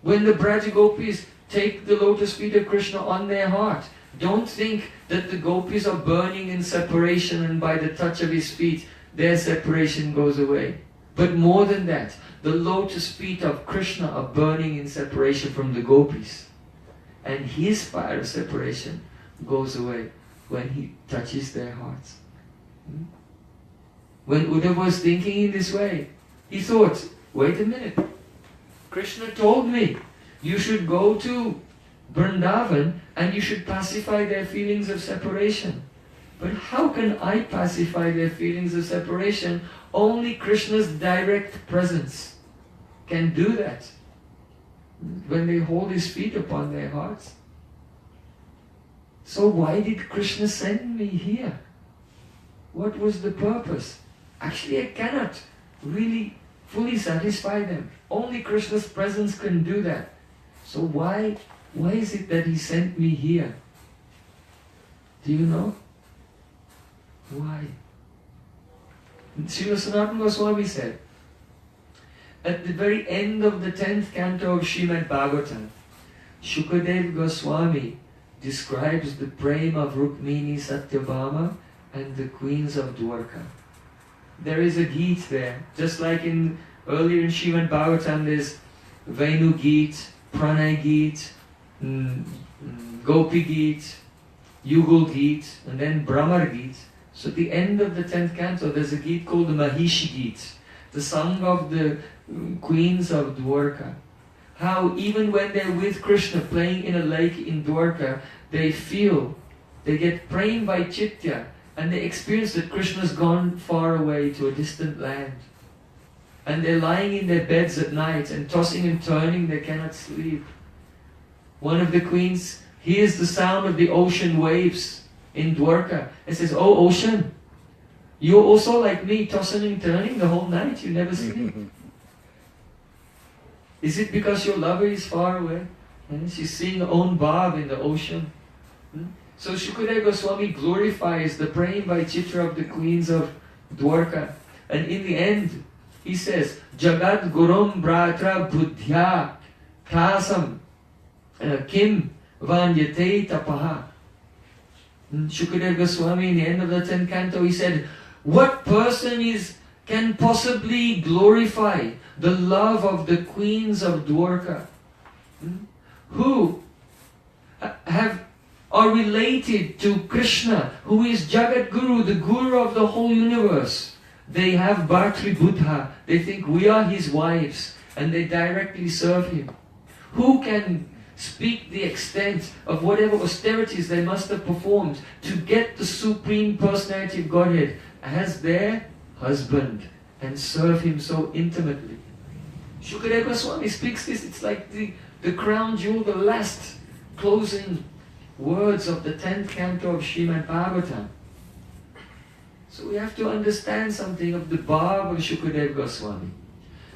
when the Braja gopis take the lotus feet of Krishna on their heart, don't think that the gopis are burning in separation and by the touch of his feet, their separation goes away. But more than that, the lotus feet of Krishna are burning in separation from the gopis. And his fire of separation goes away when he touches their hearts. When Uddhava was thinking in this way, he thought, wait a minute, Krishna told me you should go to Vrindavan and you should pacify their feelings of separation. But how can I pacify their feelings of separation? Only Krishna's direct presence can do that. When they hold his feet upon their hearts. So why did Krishna send me here? What was the purpose? Actually, I cannot really fully satisfy them. Only Krishna's presence can do that. So why is it that he sent me here? Do you know? Why? Srila Sanatana Goswami said, at the very end of the 10th canto of Srimad Bhagavatam, Shukadev Goswami describes the Prem of Rukmini, Satyabhama and the queens of Dwarka. There is a Geet there, just like earlier in Srimad Bhagavatam there's Venu Geet, Pranay Geet, Gopi Geet, Yugal Geet, and then Brahmar Geet. So at the end of the 10th canto there's a Geet called the Mahishi Geet, the song of the queens of Dwarka. How even when they're with Krishna playing in a lake in Dwarka, they get praying by Chitya, and they experience that Krishna's gone far away to a distant land. And they're lying in their beds at night and tossing and turning, they cannot sleep. One of the queens hears the sound of the ocean waves in Dwarka and says, "Oh ocean, you're also like me, tossing and turning the whole night, you never sleep." Is it because your lover is far away? And she's seeing her own bhav in the ocean. So Shukadeva Goswami glorifies the praying by Chitra of the queens of Dwarka. And in the end, he says, Jagat Gurum Bratra Buddhya Kasam Kim Vanyate Tapaha. Shukadeva Goswami in the end of the 10th canto, he said, what person can possibly glorify the love of the queens of Dwarka? who are related to Krishna, who is Jagat Guru, the Guru of the whole universe. They have Bhartri Buddha. They think we are his wives and they directly serve him. Who can speak the extent of whatever austerities they must have performed to get the Supreme Personality of Godhead as their husband and serve him so intimately? Shukadeva Goswami speaks this. It's like the crown jewel, the last closing words of the 10th canto of Srimad Bhagavatam. So we have to understand something of the Bhav of Shukadeva Goswami.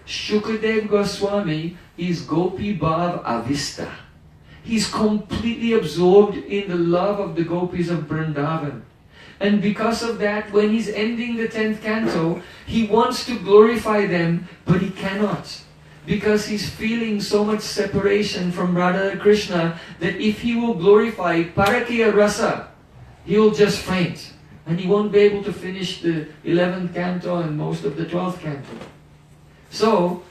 Shukadeva Goswami is Gopi Bhav Avista. He's completely absorbed in the love of the gopis of Vrindavan. And because of that, when he's ending the 10th canto, he wants to glorify them, but he cannot. Because he's feeling so much separation from Radha and Krishna that if he will glorify Parakya Rasa, he will just faint. And he won't be able to finish the 11th canto and most of the 12th canto. So,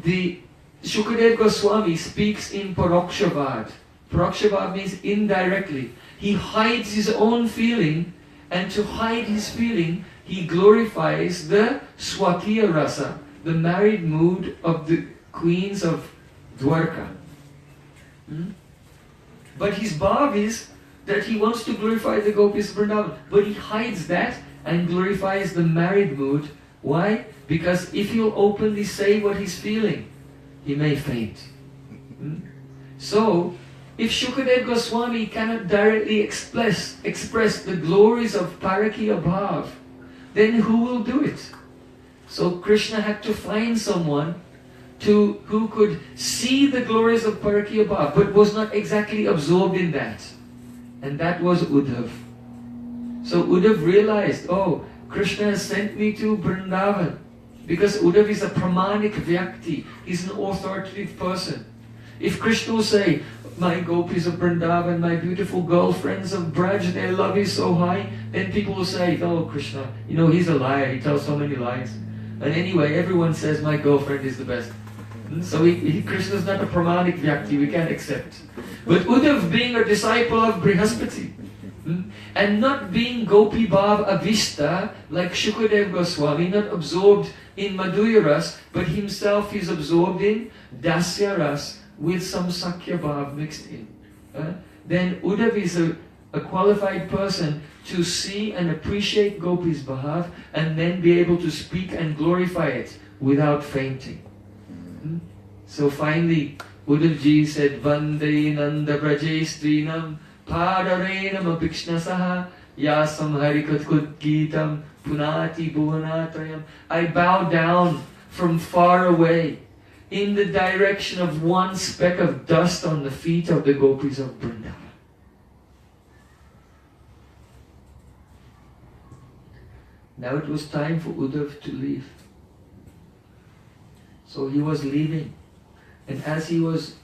the Shukadeva Goswami speaks in Parokshavad. Parokshavad means indirectly. He hides his own feeling, and to hide his feeling, he glorifies the Swakiya Rasa, the married mood of the queens of Dwarka. But his bhav is that he wants to glorify the gopis of Vrindavan, but he hides that and glorifies the married mood. Why? Because if he'll openly say what he's feeling, he may faint. So, if Shukadeva Goswami cannot directly express the glories of Parakya Bhav, then who will do it? So Krishna had to find someone who could see the glories of Parakya Bhav, but was not exactly absorbed in that. And that was Uddhav. So Uddhav realized, oh, Krishna has sent me to Vrindavan. Because Uddhav is a pramanik vyakti. He's an authoritative person. If Krishna will say, my gopis of Vrindavan, my beautiful girlfriends of Braj, their love is so high, then people will say, oh Krishna, you know, he's a liar, he tells so many lies. And anyway, everyone says my girlfriend is the best. So Krishna is not a pramanik vyakti, we can't accept. But Uddhav being a disciple of Brihaspati, and not being Gopi Bhav Avishta, like Shukadeva Goswami, not absorbed in Madhurya Ras, but himself is absorbed in Dasya Ras with some Sakya Bhav mixed in. Then Uddhav is a qualified person to see and appreciate Gopi's Bhav and then be able to speak and glorify it without fainting. So finally, Uddhav ji said, Vande Nanda Braje Strinam Padarenam Apikshnasaha Yasam Harikatkud Geetam Punati Bhuvanatayam. I bow down from far away in the direction of one speck of dust on the feet of the gopis of Vrindavan. Now it was time for Uddhav to leave. So he was leaving. And as he was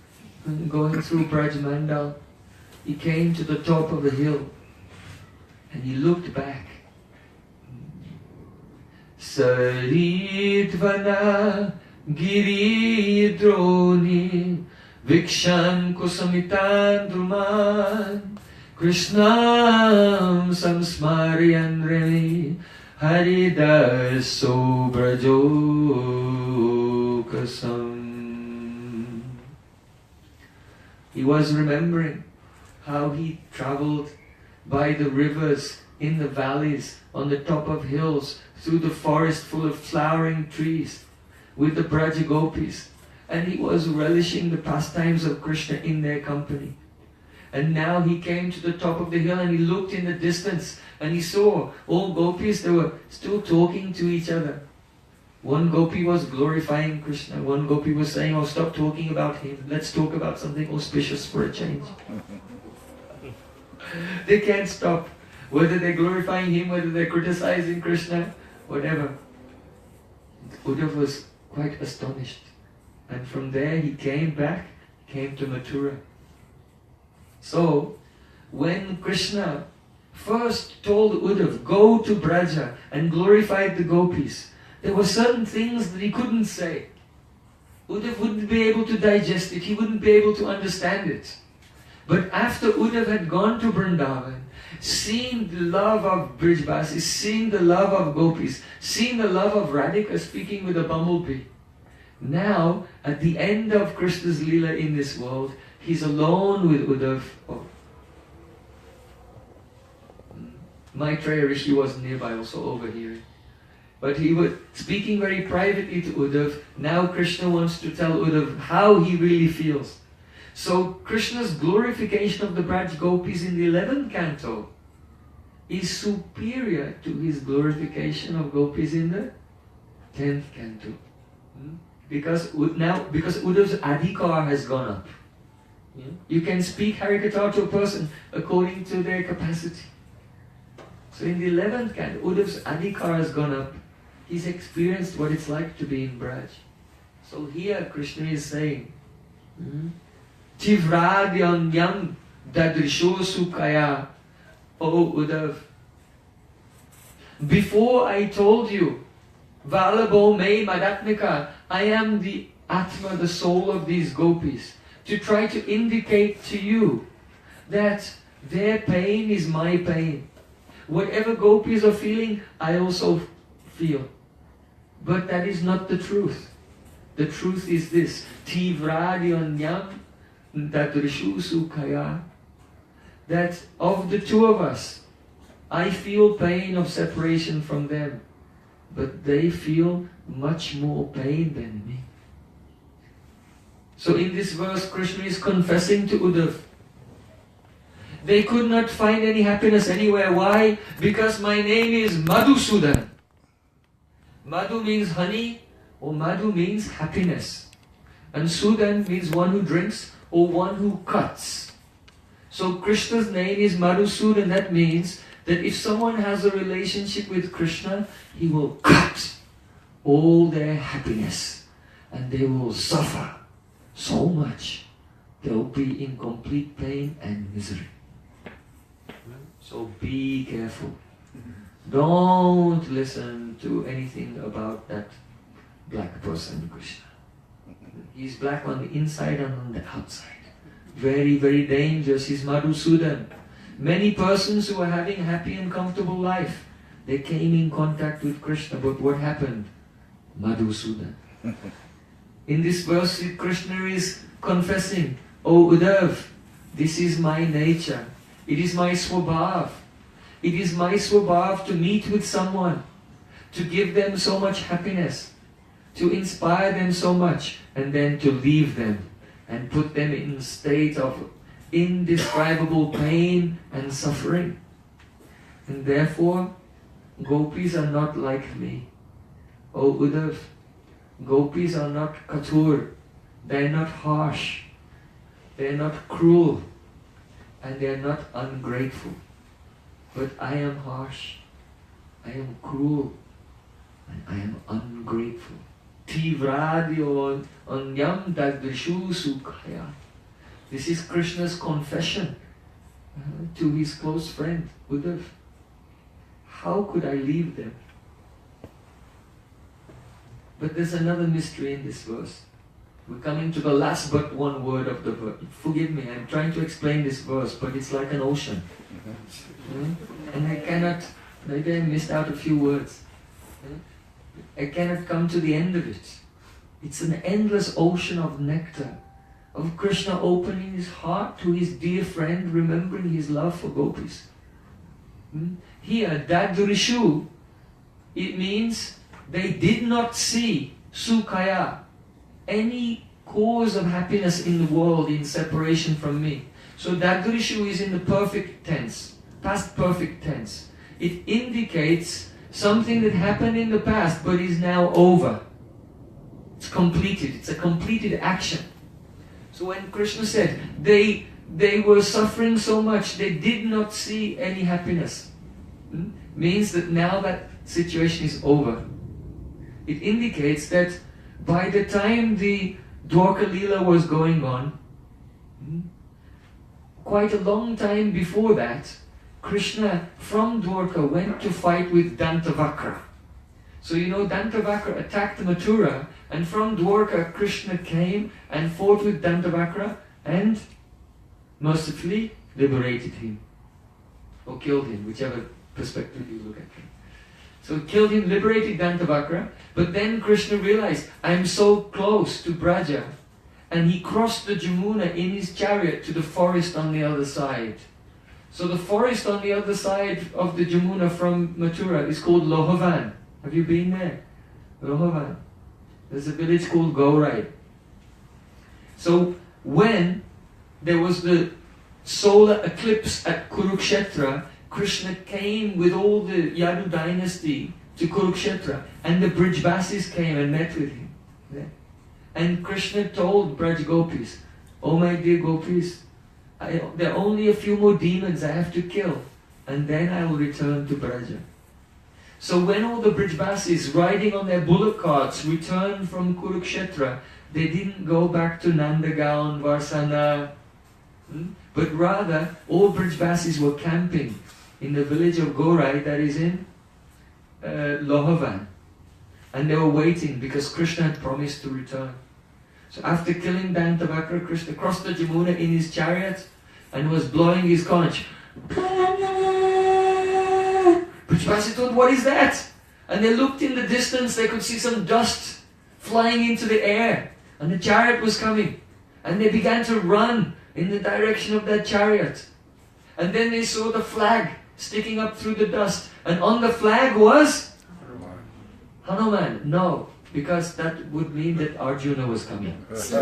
going through Braj Mandal, he came to the top of the hill and he looked back. Saridvana Giri Droni Vikshan Kusamitan Druman Krishnam Samsmaryan Reni Haridaso Brajokasam. He was remembering how he traveled by the rivers, in the valleys, on the top of hills, through the forest full of flowering trees, with the Braja Gopis. And he was relishing the pastimes of Krishna in their company. And now he came to the top of the hill and he looked in the distance and he saw all gopis, they were still talking to each other. One gopi was glorifying Krishna, one gopi was saying, oh, stop talking about him, let's talk about something auspicious for a change. They can't stop. Whether they're glorifying him, whether they're criticizing Krishna, whatever. Uddhav was quite astonished. And from there he came back, came to Mathura. So, when Krishna first told Uddhav, go to Braja and glorified the gopis, there were certain things that he couldn't say. Uddhav wouldn't be able to digest it, he wouldn't be able to understand it. But after Uddhav had gone to Vrindavan, seeing the love of Brijvasis, seeing the love of gopis, seeing the love of Radhika speaking with a bumblebee, now at the end of Krishna's Leela in this world, he's alone with Uddhav. Oh. Maitreya Rishi was nearby, also overhearing. But he was speaking very privately to Uddhav. Now Krishna wants to tell Uddhav how he really feels. So Krishna's glorification of the Braj Gopis in the 11th canto is superior to his glorification of gopis in the 10th canto. Because Uddhav's adhikar has gone up. You can speak Harikatha to a person according to their capacity. So in the 11th canto, Uddhav's adhikar has gone up. He's experienced what it's like to be in Braj. So here Krishna is saying, Tivradyanyam dadrisho sukaya. Oh Uddhav, before I told you, Valabo me madatmika, I am the Atma, the soul of these gopis, to try to indicate to you that their pain is my pain. Whatever gopis are feeling, I also feel. But that is not the truth. The truth is this, Tivradyanyam dadrishu sukaya, that of the two of us, I feel pain of separation from them, but they feel much more pain than me. So in this verse, Krishna is confessing to Uddhav, they could not find any happiness anywhere. Why? Because my name is Madhusudan. Madhu means honey, or Madhu means happiness. And Sudan means one who drinks, or one who cuts. So Krishna's name is Madhusudan. That means that if someone has a relationship with Krishna, he will cut all their happiness and they will suffer so much. They'll be in complete pain and misery. So be careful. Don't listen to anything about that black person, Krishna. He's black on the inside and on the outside. Very, very dangerous. He's Madhusudan. Many persons who are having happy and comfortable life, they came in contact with Krishna, but what happened? Madhusudan. In this verse, Krishna is confessing, Oh Uddhav, this is my nature. It is my swabhav. It is my swabhav to meet with someone, to give them so much happiness, to inspire them so much, and then to leave them and put them in a state of indescribable pain and suffering. And therefore, gopis are not like me. Oh Uddhav, gopis are not katur, they are not harsh, they are not cruel, and they are not ungrateful. But I am harsh, I am cruel, and I am ungrateful. Tivradyo anyam dadrishu sukaya. This is Krishna's confession to his close friend, Uddhav. How could I leave them? But there's another mystery in this verse. We're coming to the last but one word of the verse. Forgive me, I'm trying to explain this verse, but it's like an ocean. And I cannot, maybe I missed out a few words. I cannot come to the end of it. It's an endless ocean of nectar, of Krishna opening his heart to his dear friend, remembering his love for gopis. Here, Dadrishu, it means they did not see Sukaya, any cause of happiness in the world in separation from me. So Dadrishu is in the perfect tense, past perfect tense. It indicates something that happened in the past but is now over. It's completed, it's a completed action. So when Krishna said they were suffering so much, they did not see any happiness, means that now that situation is over. It indicates that by the time the Dwarka Leela was going on, quite a long time before that, Krishna from Dwarka went to fight with Dantavakra. So you know, Dantavakra attacked Mathura, and from Dwarka Krishna came and fought with Dantavakra and mercifully liberated him. Or killed him, whichever perspective you look at it. So killed him, liberated Dantavakra, but then Krishna realized, I'm so close to Braja, and he crossed the Jamuna in his chariot to the forest on the other side. So the forest on the other side of the Jamuna from Mathura is called Lohavan. Have you been there? Lohavan. There's a village called Gaurai. So when there was the solar eclipse at Kurukshetra, Krishna came with all the Yadu dynasty to Kurukshetra, and the Brijbasis came and met with him. Yeah. And Krishna told Braj Gopis, oh my dear Gopis, there are only a few more demons I have to kill, and then I will return to Braja. So when all the Brijbasis riding on their bullock carts returned from Kurukshetra, they didn't go back to Nandagal and Varsana, but rather all Brijbasis were camping in the village of Gaurai, that is in Lohavan. And they were waiting because Krishna had promised to return. So after killing Dantavakra, Krishna crossed the Jamuna in his chariot and was blowing his conch. Brijbasi thought, what is that? And they looked in the distance, they could see some dust flying into the air. And the chariot was coming. And they began to run in the direction of that chariot. And then they saw the flag sticking up through the dust. And on the flag was Hanuman. No, because that would mean that Arjuna was coming. It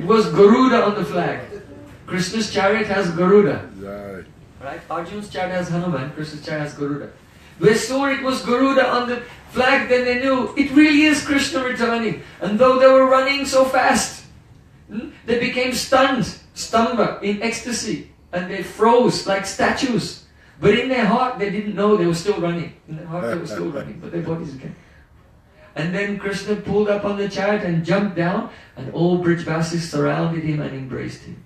was Garuda on the flag. Krishna's chariot has Garuda. Right? Arjuna's chariot has Hanuman, Krishna's chariot has Garuda. They saw it was Garuda on the flag, then they knew it really is Krishna returning. And though they were running so fast, they became stunned, stamba, in ecstasy. And they froze like statues. But in their heart, they didn't know they were still running. In their heart, they were still running, but their bodies again. And then Krishna pulled up on the chariot and jumped down, and all Brijbasis surrounded him and embraced him.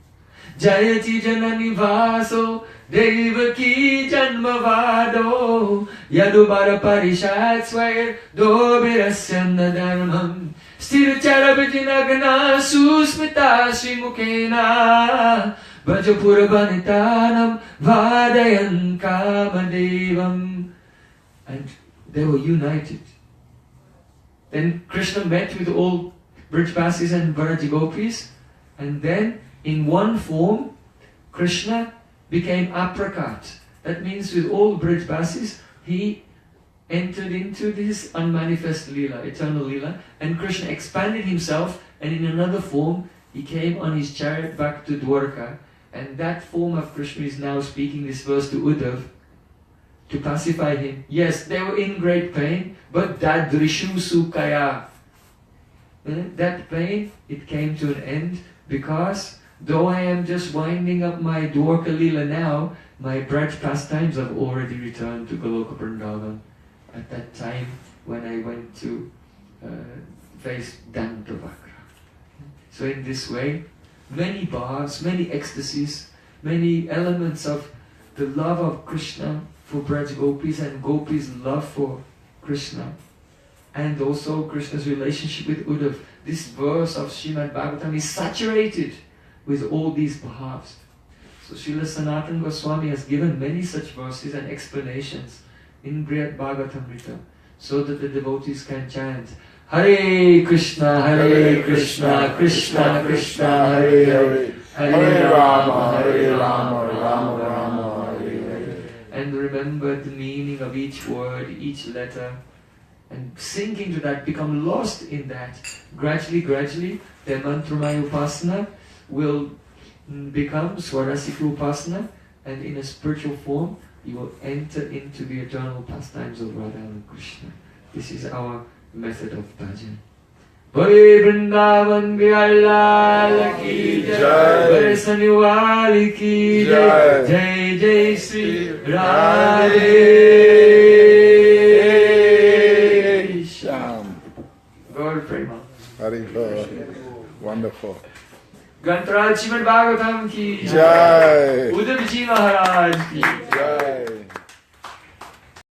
Jayati janani vaso devaki janmavado yadubara parishat swayar dobirasyana dharmam sthiracharabhajinagana susmita srimukena Vajapurabanitanam Vadayan Kamadevam. And they were united. Then Krishna met with all Brijbasis and Vrajagopis, and then in one form Krishna became Aprakat. That means with all Brijbasis he entered into this unmanifest Leela, eternal Leela, and Krishna expanded himself, and in another form he came on his chariot back to Dwarka. And that form of Krishna is now speaking this verse to Uddhav to pacify him. Yes, they were in great pain, but dadrishu sukaya. That pain, it came to an end because though I am just winding up my Dwarka Leela now, my Braj pastimes have already returned to Goloka Vrindavan at that time when I went to face Dantavakra. So in this way, many bhavs, many ecstasies, many elements of the love of Krishna for Braj Gopis and Gopis' love for Krishna, and also Krishna's relationship with Uddhav. This verse of Srimad Bhagavatam is saturated with all these bhavs. So Srila Sanatana Goswami has given many such verses and explanations in Brihad Bhagavatamrita so that the devotees can chant Hare Krishna, Krishna Krishna, Hare Hare, Hare Rama, Rama Rama, Hare Hare. And remember the meaning of each word, each letter, and sink into that, become lost in that. Gradually, their mantramaya upasana will become Swarasika upasana, and in a spiritual form, you will enter into the eternal pastimes of Radha and Krishna. This is our method of bhajan. Bhai Vrindavan Bihari Lal ki jai, Bhai Saniwali ki jai, Jai Jai Sri Radhe Shyam. Gaur Prema. Hari wonderful. Grantaraj Srimad Bhagavatam ki jai, Uddhav Ji Maharaj ki